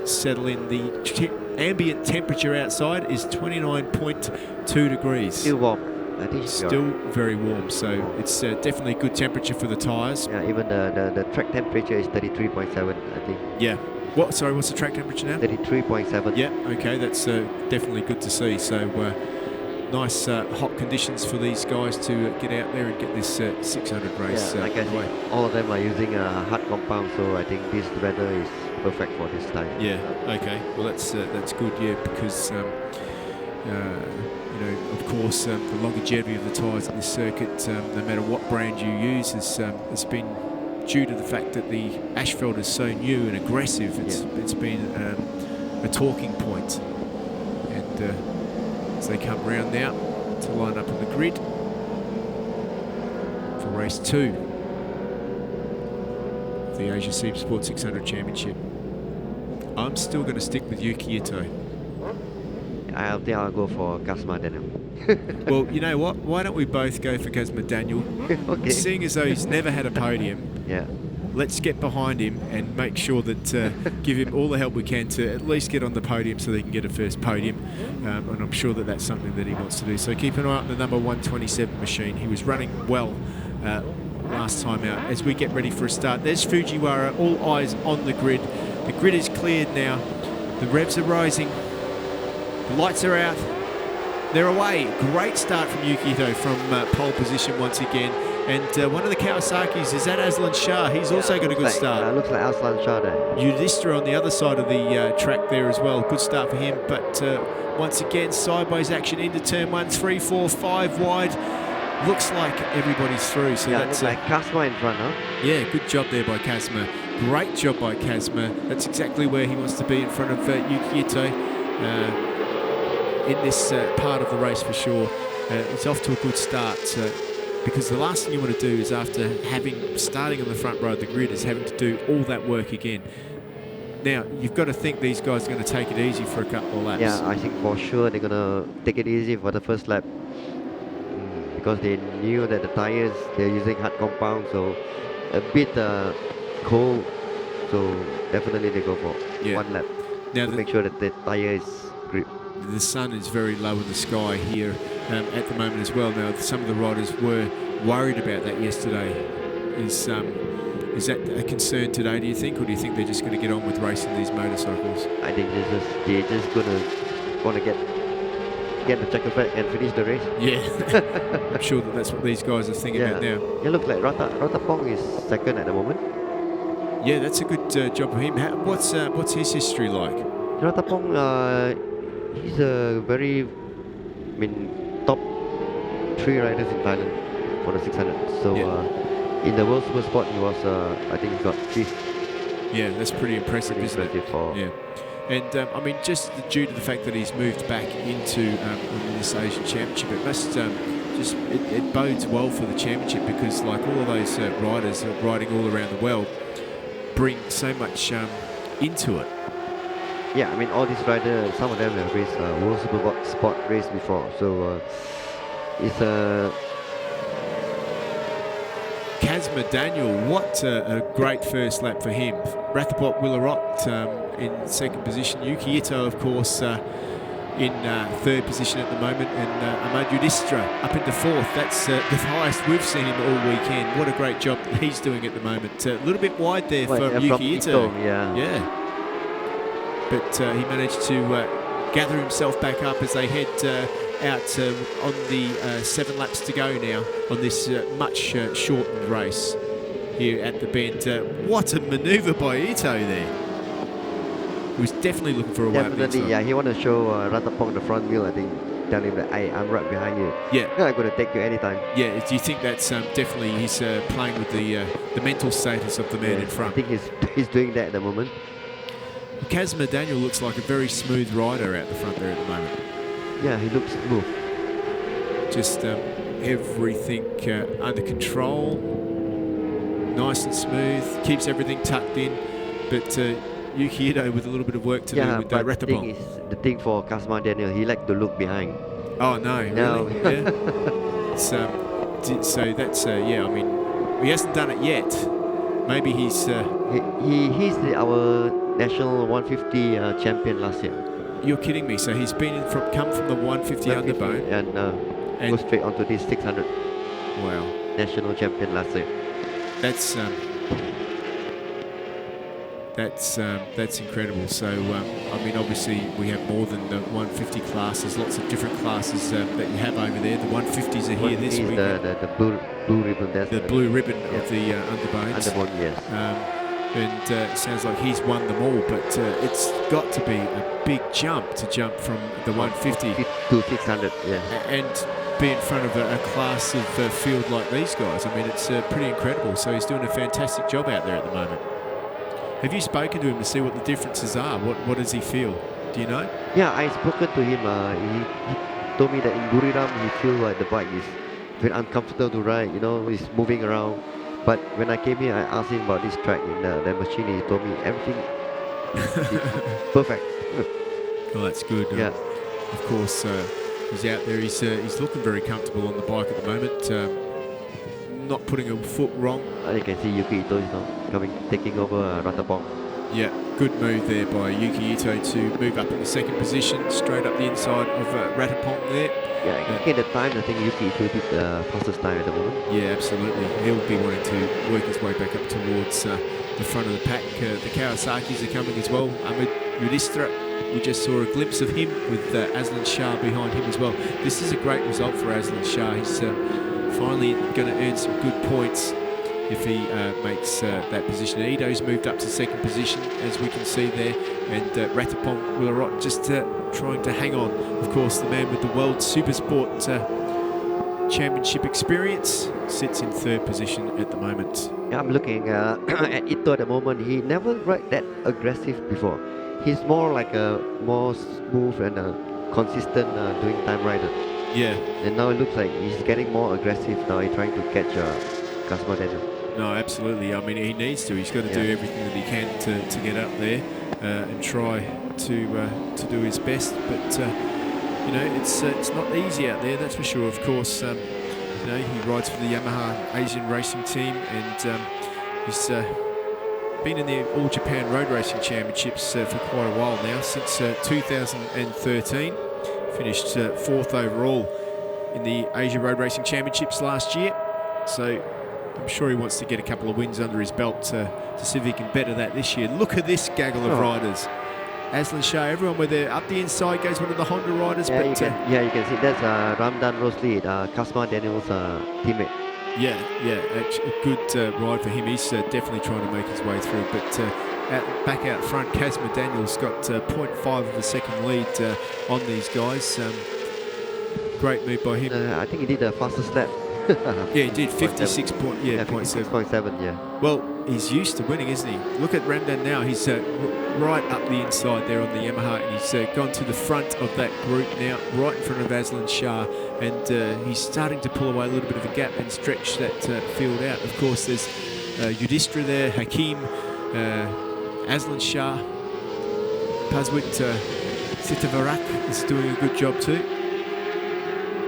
Speaker 2: settle in. The ambient temperature outside is 29.2 degrees.
Speaker 1: Still warm. I think
Speaker 2: still very warm, so it's definitely good temperature for the tyres.
Speaker 1: Yeah, even the track temperature is 33.7, I think.
Speaker 2: Yeah. What's the track temperature now?
Speaker 1: 33.7.
Speaker 2: Yeah, okay, that's definitely good to see. So nice hot conditions for these guys to get out there and get this 600 race
Speaker 1: like I
Speaker 2: away.
Speaker 1: said, all of them are using a hard compound, so I think this weather is perfect for this time.
Speaker 2: Yeah, okay. Well, that's good, yeah, because of course, the longevity of the tyres in this circuit, no matter what brand you use, has been due to the fact that the asphalt is so new and aggressive. It's been a talking point. And as they come round now to line up on the grid for race 2 of the Asia Supersport 600 Championship, I'm still going to stick with Yuki Ito.
Speaker 1: I think I'll go for Kazma Daniel.
Speaker 2: Well, you know what? Why don't we both go for Kazma Daniel?
Speaker 1: Okay.
Speaker 2: Seeing as though he's never had a podium, let's get behind him and make sure that give him all the help we can to at least get on the podium so they can get a first podium. And I'm sure that that's something that he wants to do. So keep an eye on the number 127 machine. He was running well last time out. As we get ready for a start, there's Fujiwara, all eyes on the grid. The grid is cleared now. The revs are rising. The lights are out. They're away. Great start from Yuki Ito from pole position once again. And one of the Kawasaki's is that Aslan Shah. He's also got a good start.
Speaker 1: Looks like Aslan Shah there.
Speaker 2: Yudhisthira on the other side of the track there as well. Good start for him. But once again, sideways action into turn 1, 3, 4, 5 wide. Looks like everybody's through. So that's
Speaker 1: like Kazma in front, huh?
Speaker 2: Yeah, good job there by Kazma. Great job by Kazma. That's exactly where he wants to be, in front of Yuki Ito. In this part of the race for sure. It's off to a good start because the last thing you want to do is, after starting on the front row of the grid, is having to do all that work again. Now, you've got to think these guys are going to take it easy for a couple of laps.
Speaker 1: Yeah, I think for sure they're going to take it easy for the first lap because they knew that the tires, they're using hard compound, so a bit cold, so definitely they go for one lap now to make sure that the tire is grip.
Speaker 2: The sun is very low in the sky here at the moment as well. Now, some of the riders were worried about that yesterday. As Is that a concern today, do you think, or do you think they're just going to get on with racing these motorcycles?
Speaker 1: I think they're just gonna get the checker flag and finish the race.
Speaker 2: Yeah, I'm sure that's what these guys are thinking about now.
Speaker 1: It looks like Ratapong is second at the moment.
Speaker 2: Yeah, that's a good job of him. What's his history like?
Speaker 1: Ratapong, he's a very, top 3 riders in Thailand for the 600. So in the World Super Sport, he was, I think he got 5th.
Speaker 2: Yeah, that's pretty impressive, isn't it? Yeah. And I mean, just due to the fact that he's moved back into this Asian Championship, it must it bodes well for the championship, because like all of those riders riding all around the world bring so much into it.
Speaker 1: Yeah, I mean, all these riders, some of them have raced World Super Sport race before, so it's a.
Speaker 2: Kazma Daniel, what a great first lap for him. Rathbot Willarot in second position. Yuki Ito, of course, in third position at the moment. And Ahmad Yudhisthira up into fourth. That's the highest we've seen him all weekend. What a great job that he's doing at the moment. A little bit wide there for Yuki Ito. Yeah. But he managed to gather himself back up as they head out on the 7 laps to go now on this much shortened race here at the bend. What a manoeuvre by Ito there. He was definitely looking for a way up the inside.
Speaker 1: Yeah, he wanted to show Ratapong the front wheel, I think, tell him that I'm right behind you.
Speaker 2: Yeah.
Speaker 1: I'm going to take you anytime.
Speaker 2: Yeah, do you think that's definitely he's playing with the mental status of the man in front?
Speaker 1: I think he's doing that at the moment.
Speaker 2: Kazma Daniel looks like a very smooth rider out the front there at the moment.
Speaker 1: Yeah, he looks smooth.
Speaker 2: Just everything under control, nice and smooth, keeps everything tucked in. But Yuki Ito with a little bit of work to do with Ratapong.
Speaker 1: The thing for Kazma Daniel, he likes to look behind.
Speaker 2: Oh no, really? Yeah. So that's yeah. I mean, he hasn't done it yet. Maybe he's
Speaker 1: he's our national 150 champion last year.
Speaker 2: You're kidding me. So he's come from the 150 underbone
Speaker 1: and go straight onto this 600.
Speaker 2: Wow.
Speaker 1: National champion last year.
Speaker 2: That's incredible. So I mean, obviously we have more than the 150 classes. Lots of different classes that you have over there. The 150s are here this week.
Speaker 1: The blue ribbon. That's
Speaker 2: the blue ribbon of the underbones.
Speaker 1: Underbone, yes.
Speaker 2: And it sounds like he's won them all, but it's got to be a big jump to jump from the 150
Speaker 1: to 600, yeah.
Speaker 2: And be in front of a class of field like these guys. I mean, it's pretty incredible. So he's doing a fantastic job out there at the moment. Have you spoken to him to see what the differences are? What does he feel? Do you know?
Speaker 1: Yeah, I spoken to him. He told me that in Buriram he feels like the bike is very uncomfortable to ride. You know, he's moving around. But when I came here, I asked him about this track in the machine. He told me everything is perfect.
Speaker 2: Well, that's good.
Speaker 1: Yeah.
Speaker 2: Of course, he's out there. He's looking very comfortable on the bike at the moment. Not putting a foot wrong.
Speaker 1: You can see Yuki Ito is now taking over Ratapong.
Speaker 2: Yeah, good move there by Yuki Ito to move up in the second position, straight up the inside of Ratapong there.
Speaker 1: Yeah, looking at the time, I think Yuki Ito did the fastest time at the moment.
Speaker 2: Yeah, absolutely. He'll be wanting to work his way back up towards the front of the pack. The Kawasaki's are coming as well. Ahmad Yudhisthira, we just saw a glimpse of him with Aslan Shah behind him as well. This is a great result for Aslan Shah. He's finally going to earn some good points if he makes that position. Ito's moved up to second position, as we can see there, and Ratapong Willarot just trying to hang on. Of course, the man with the World Supersport Championship experience sits in third position at the moment.
Speaker 1: Yeah, I'm looking at Ito at the moment. He never ride that aggressive before. He's more like a more smooth and consistent doing time rider.
Speaker 2: Yeah.
Speaker 1: And now it looks like he's getting more aggressive now. He's trying to catch Kazma Daniel.
Speaker 2: No, absolutely. I mean, he needs to. He's got to do everything that he can to get up there and try to do his best. But you know, it's not easy out there. That's for sure. Of course, you know, he rides for the Yamaha Asian Racing Team, and he's been in the All Japan Road Racing Championships for quite a while now, since 2013. Finished fourth overall in the Asia Road Racing Championships last year. So I'm sure he wants to get a couple of wins under his belt to see if he can better that this year. Look at this gaggle of riders. Aslan Shah, everyone with their up the inside goes one of the Honda riders.
Speaker 1: Yeah,
Speaker 2: but
Speaker 1: you can see that's Ramdan Rosli, Kasma Daniel's teammate.
Speaker 2: Yeah, a good ride for him. He's definitely trying to make his way through. But back out front, Kasma Daniel's got 0.5 of a second lead on these guys. Great move by him.
Speaker 1: I think he did the fastest lap.
Speaker 2: Yeah, he did 56 point, yeah,
Speaker 1: 56.7, yeah.
Speaker 2: Well, he's used to winning, isn't he? Look at Ramdan now. He's right up the inside there on the Yamaha, and he's gone to the front of that group now, right in front of Aslan Shah, and he's starting to pull away a little bit of a gap and stretch that field out. Of course, there's Yudhishthira there, Hakim, Aslan Shah, Pazwit Sitavarak is doing a good job too.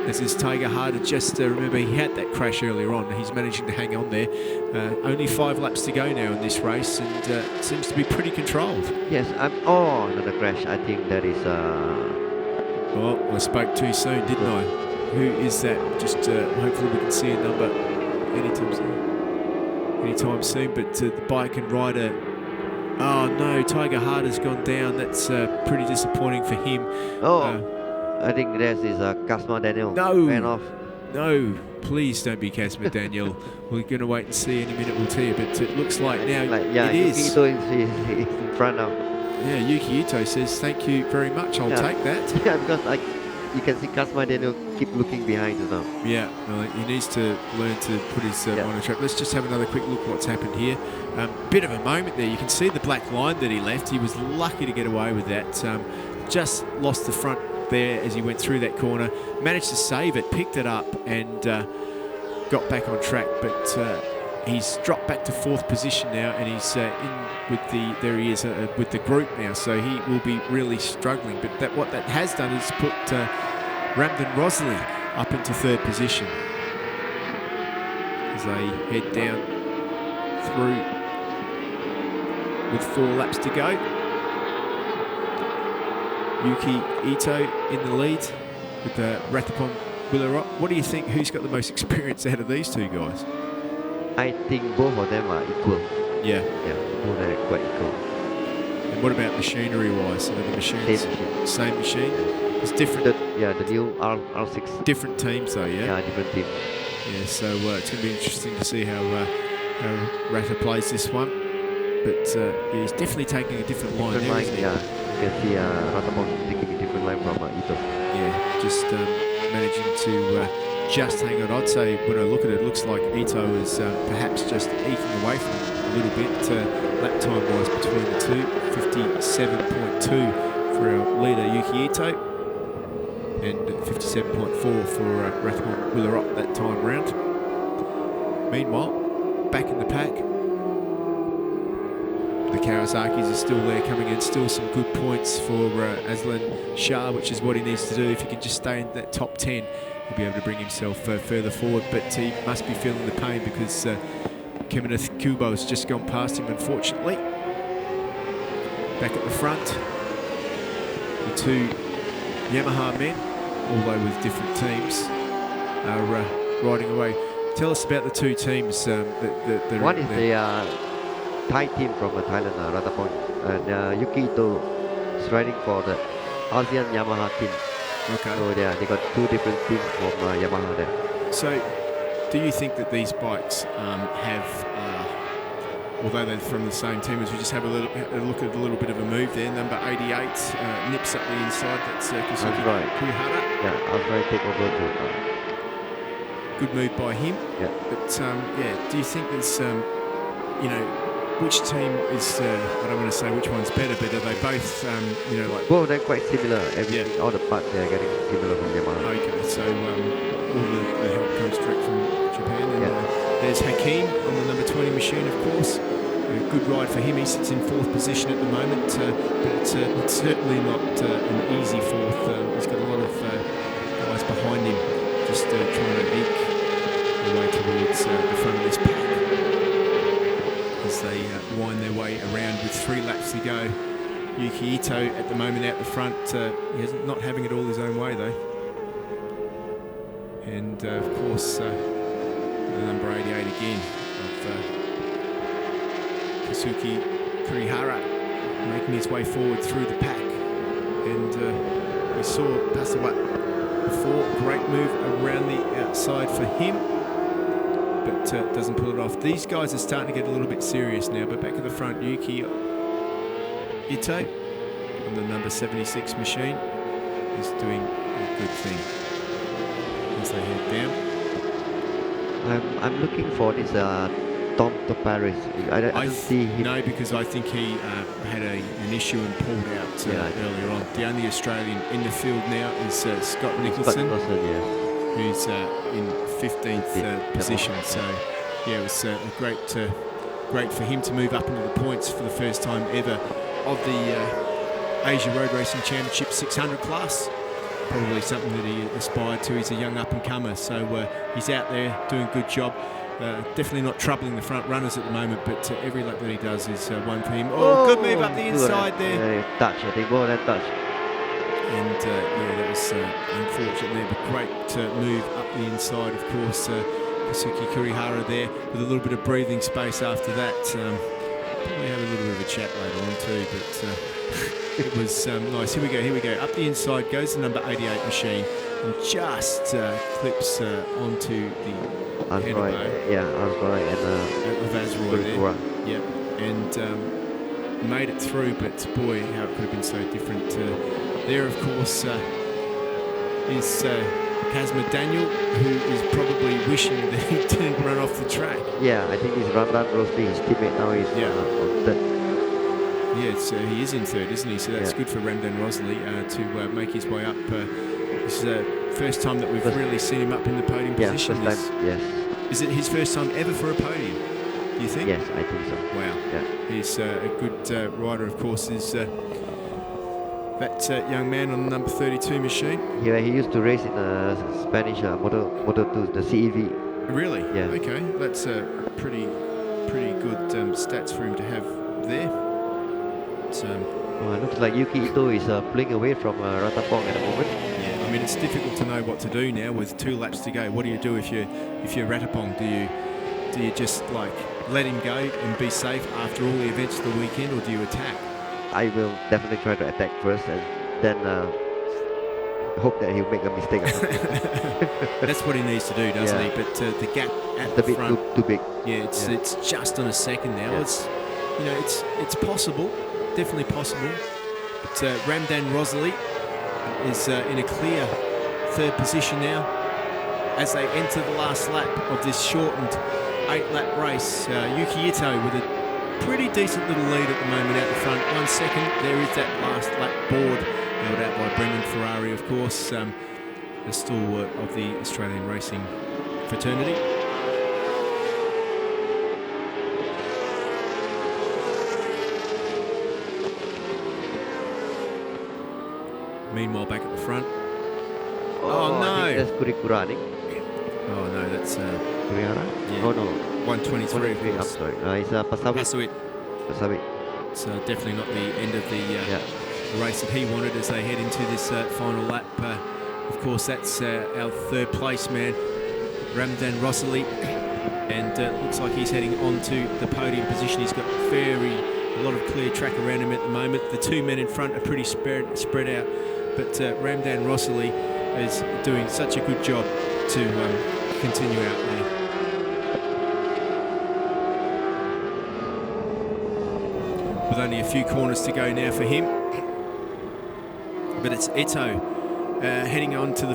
Speaker 2: This is Tiger Harder. Just remember, he had that crash earlier on. He's managing to hang on there. Only 5 laps to go now in this race, and seems to be pretty controlled.
Speaker 1: Yes, another crash. I think that is.
Speaker 2: Well, I spoke too soon, didn't I? Who is that? Just hopefully we can see a number anytime soon. But the bike and rider. Oh no, Tiger Harder's gone down. That's pretty disappointing for him.
Speaker 1: I think this is Kasma Daniel.
Speaker 2: No.
Speaker 1: Ran off.
Speaker 2: No, please don't be Kasma Daniel. We're going to wait and see. Any minute we'll tell you. But it looks like now it is.
Speaker 1: Yuki Ito is in front now.
Speaker 2: Yeah, Yuki Ito says, thank you very much. I'll take that.
Speaker 1: Yeah, because you can see Kasma Daniel keep looking behind us now.
Speaker 2: Yeah, well, he needs to learn to put his on a track. Let's just have another quick look at what's happened here. Bit of a moment there. You can see the black line that he left. He was lucky to get away with that. Just lost the front there as he went through that corner, managed to save it, picked it up, and got back on track. But he's dropped back to 4th position now, and he's in with there he is with the group now. So he will be really struggling. But what that has done is put Ramdan Rosli up into 3rd position as they head down through with 4 laps to go. Yuki Ito in the lead with Rathapon Willarot. What do you think? Who's got the most experience out of these two guys?
Speaker 1: I think both of them are equal.
Speaker 2: Yeah.
Speaker 1: Yeah, both are quite equal.
Speaker 2: And what about machinery-wise? Are the machines same machine? It's different.
Speaker 1: The new Arrc.
Speaker 2: Different teams though, yeah.
Speaker 1: Yeah, different teams.
Speaker 2: Yeah, so it's going to be interesting to see how Ratta plays this one. But he's definitely taking a different line.
Speaker 1: Different line, yeah. You can see Rathapon taking a different line from Ito.
Speaker 2: Yeah, just managing to just hang on. I'd say when I look at it, it looks like Ito is perhaps just eking away from it a little bit lap time wise between the two. 57.2 for our leader Yuki Ito and 57.4 for Rathapon Willarot that time round. Meanwhile, back in the pack, the Kawasaki's are still there coming in, still some good points for Aslan Shah, which is what he needs to do. If he can just stay in that top 10, he'll be able to bring himself further forward. But he must be feeling the pain because Kenneth Kubo has just gone past him, unfortunately. Back at the front, the 2 Yamaha men, although with different teams, are riding away. Tell us about the 2 teams.
Speaker 1: One is the Thai team from Thailand, Rathapon, and Yuki Ito is riding for the ASEAN Yamaha team.
Speaker 2: Okay.
Speaker 1: So they got 2 different teams from Yamaha there.
Speaker 2: So, do you think that these bikes have, although they're from the same team, as we just have a look at a little bit of a move there, number 88 nips up the inside, that's Kazuki Kuhara.
Speaker 1: Yeah, I'll try to take over to.
Speaker 2: Good move by him.
Speaker 1: Yeah.
Speaker 2: But do you think there's, which team is, I don't want to say which one's better, but are they both, like...
Speaker 1: Well, they're quite similar. Everything, all the parts they're getting similar from Yamaha.
Speaker 2: Okay, so all the help comes direct from Japan. And there's Hakim on the number 20 machine, of course. A good ride for him. He sits in 4th position at the moment, but it's certainly not an easy 4th. He's got a lot of guys behind him, just trying to eke their way towards the front of this pack as they wind their way around with 3 laps to go. Yuki Ito at the moment out the front. He's not having it all his own way though. And of course the number 88 again of Kazuki Kurihara making his way forward through the pack. And we saw Pasawa before, great move around the outside for him, but doesn't pull it off. These guys are starting to get a little bit serious now, but back at the front, Yuki Ito on the number 76 machine is doing a good thing as they head down.
Speaker 1: I'm looking for this Tom Paris. I don't see him.
Speaker 2: No, because I think he had an issue and pulled out earlier on. The only Australian in the field now is Scott Nicholson, who's in 15th position. So, yeah, it was great for him to move up into the points for the first time ever of the Asia Road Racing Championship 600 class. Probably something that he aspired to. He's a young up-and-comer, so he's out there doing a good job. Definitely not troubling the front runners at the moment, but every lap that he does is one for him. Oh, good move up the inside there.
Speaker 1: Touch, I think, more than touch.
Speaker 2: And yeah, that was unfortunate there, but great move up the inside, of course. Kazuki Kurihara there with a little bit of breathing space after that. Probably have a little bit of a chat later on too, but it was nice. Here we go. Up the inside goes the number 88 machine and just clips onto the
Speaker 1: Arrc, Arrc and
Speaker 2: Vazroy there. Yep, and made it through, but boy, how it could have been so different. There, of course, is Kazma Daniel, who is probably wishing that he didn't run off the track.
Speaker 1: Yeah, I think he's Ramdan Rosli, his teammate now is on third.
Speaker 2: Yeah, he is in third, isn't he? So that's good for Ramdan Rosli to make his way up. This is the first time that we've really seen him up in the podium position.
Speaker 1: First time, yes.
Speaker 2: Is it his first time ever for a podium, do you think?
Speaker 1: Yes, I think so.
Speaker 2: Wow.
Speaker 1: Yeah.
Speaker 2: He's a good rider, of course, is that young man on the number 32 machine.
Speaker 1: Yeah, he used to race in Spanish Moto 2, the CEV.
Speaker 2: Really?
Speaker 1: Yeah.
Speaker 2: Okay, that's pretty good stats for him to have there. It's,
Speaker 1: it looks like Yuki Ito is pulling away from Ratapong at the moment.
Speaker 2: Yeah, I mean, it's difficult to know what to do now with 2 laps to go. What do you do if you're Ratapong? Do you just like let him go and be safe after all the events of the weekend, or do you attack?
Speaker 1: I will definitely try to attack first and then hope that he'll make a mistake.
Speaker 2: That's what he needs to do, doesn't he? But the gap at the front,
Speaker 1: too big.
Speaker 2: Yeah, it's just on a second now. Yeah. It's possible, definitely possible. But Ramdan Rosli is in a clear third position now as they enter the last lap of this shortened 8-lap race. Yuki Ito with a pretty decent little lead at the moment out the front. 1 second, there is that last lap board held out by Brendan Ferrari, of course, a stalwart of the Australian racing fraternity. Meanwhile, back at the front. Oh no!
Speaker 1: I think that's Kurihara.
Speaker 2: Oh no, that's
Speaker 1: Kurihara?
Speaker 2: Yeah.
Speaker 1: Oh no.
Speaker 2: 123, of
Speaker 1: I'm
Speaker 2: course.
Speaker 1: sorry. It's Pasawit.
Speaker 2: It's definitely not the end of the race that he wanted as they head into this final lap. Of course, that's our third place man, Ramdan Rosli, and looks like he's heading on to the podium position. He's got a lot of clear track around him at the moment. The 2 men in front are pretty spread out, but Ramdan Rosli is doing such a good job to continue out there. With only a few corners to go now for him, but it's Ito heading on to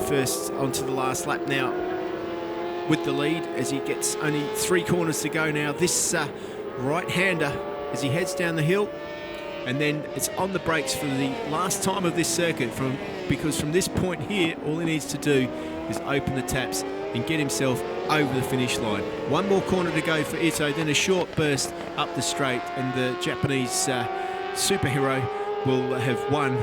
Speaker 2: onto the last lap now with the lead as he gets only 3 corners to go now. This right-hander as he heads down the hill, and then it's on the brakes for the last time of this circuit because from this point here, all he needs to do is open the taps and get himself over the finish line. 1 more corner to go for Ito, then a short burst up the straight, and the Japanese superhero will have won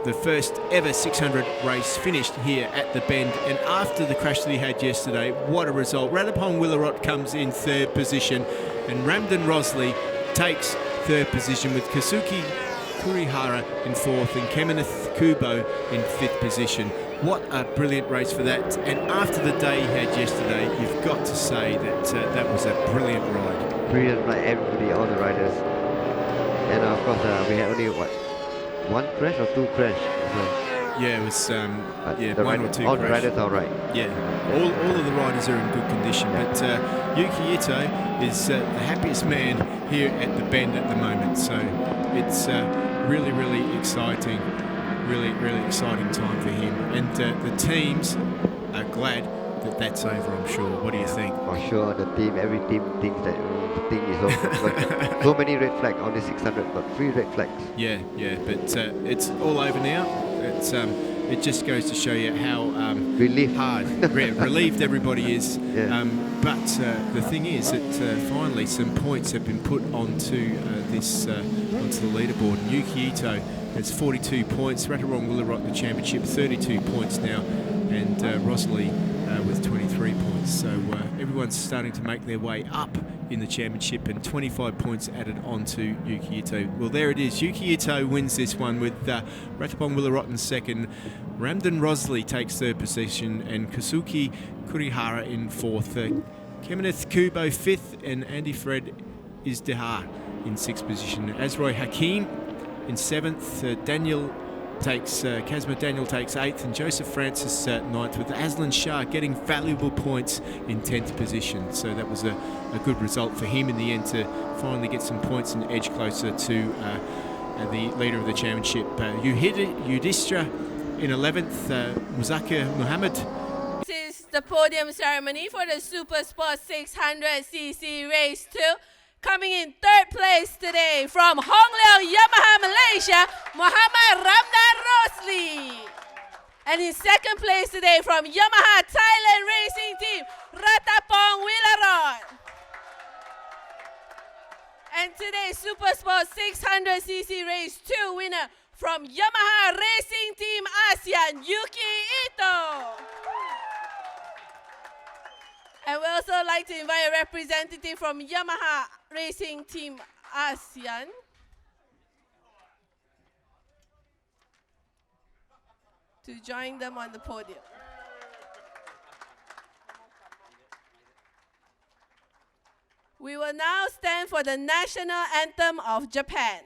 Speaker 2: the first ever 600 race finished here at the Bend. And after the crash that he had yesterday, what a result. Radapong Willarot comes in 3rd position, and Ramdan Rosli takes 3rd position with Kazuki Kurihara in 4th and Kemeneth Kubo in 5th position. what a brilliant race for that. And after the day he had yesterday, you've got to say that that was a brilliant ride.
Speaker 1: Brilliant ride, everybody, all the riders. And of course, we had only, what, one crash or two crash?
Speaker 2: Yeah, it was one or two.
Speaker 1: All
Speaker 2: crash.
Speaker 1: the riders are right.
Speaker 2: Yeah, all of the riders are in good condition. But Yuki Ito is the happiest man here at the bend at the moment. So it's really, really exciting. Really, really exciting time for him. And the teams are glad that that's over, I'm sure. What do you think?
Speaker 1: For sure, every team thinks that the thing is over. So many red flags on the 600, but 3 red flags.
Speaker 2: Yeah, but it's all over now. It's it just goes to show you how relieved everybody is.
Speaker 1: Yeah.
Speaker 2: But the thing is that finally some points have been put onto onto the leaderboard. And Yuki Ito has 42 points. Rattarong Willarot the championship 32 points now, and Rosalie with 23 points. So everyone's starting to make their way up in the championship, and 25 points added on to Yuki Ito. Well, there it is. Yuki Ito wins this one with Rattabong Willarot in second. Ramdan Rosalie takes third position, and Kazuki Kurihara in fourth. Kemeneth Kubo fifth, and Andy Fred Izdihar in sixth position. Azroy Hakim in seventh. Kazma Daniel takes eighth, and Joseph Francis ninth, with Aslan Shah getting valuable points in 10th position. So that was a good result for him in the end to finally get some points and edge closer to the leader of the championship. Yudhishthira in 11th, Muzakir Muhammad.
Speaker 4: This is the podium ceremony for the Super Sport 600cc Race 2. Coming in third place today from Hong Leong Yamaha Malaysia, Muhammad Ramdan Rosli. And in second place today from Yamaha Thailand Racing Team, Ratapong Willarot. And today's Super Sport 600cc Race 2 winner from Yamaha Racing Team ASEAN, Yuki Ito. And we also like to invite a representative from Yamaha Racing Team ASEAN. To join them on the podium. We will now stand for the national anthem of Japan.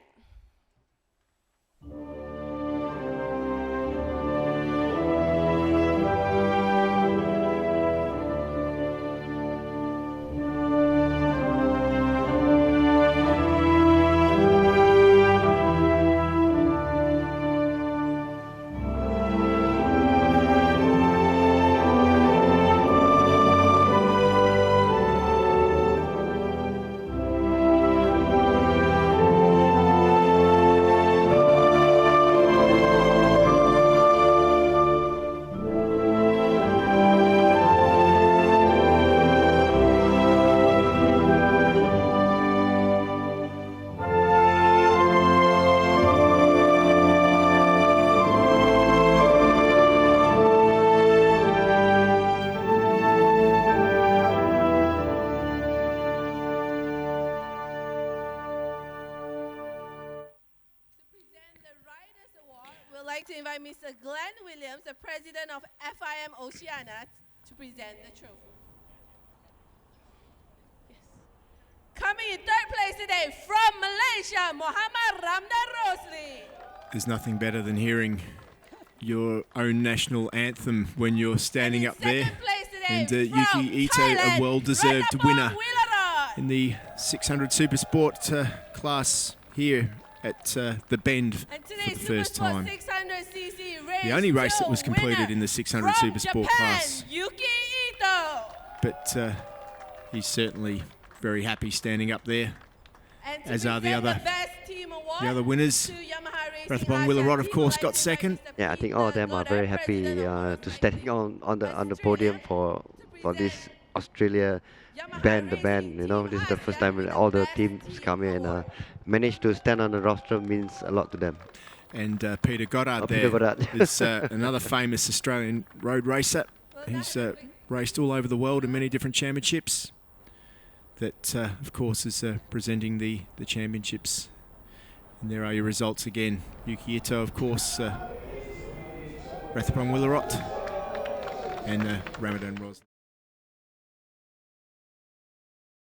Speaker 4: Mr. Glenn Williams, the president of FIM Oceania, to present the trophy. Yes. Coming in third place today from Malaysia, Muhammad Ramdan Rosli.
Speaker 2: There's nothing better than hearing your own national anthem when you're standing up there. And Yuki Ito, a well-deserved winner in the 600 Super Sport class here at the Bend for the first time. The only race that was completed in the 600 Super Sport class.
Speaker 4: Yuki Ito.
Speaker 2: But he's certainly very happy standing up there, as are the other winners. Rathabong Willarot, of course, got second.
Speaker 1: Yeah, I think all of them are very happy to standing on the podium for this Australia band. You know, this is the first time all the teams come in and manage to stand on the roster means a lot to them.
Speaker 2: And Peter Goddard is another famous Australian road racer. He's raced all over the world in many different championships. That, of course, is presenting the championships. And there are your results again. Yuki Ito, of course, Rathapan Willarot and Ramadan Ros.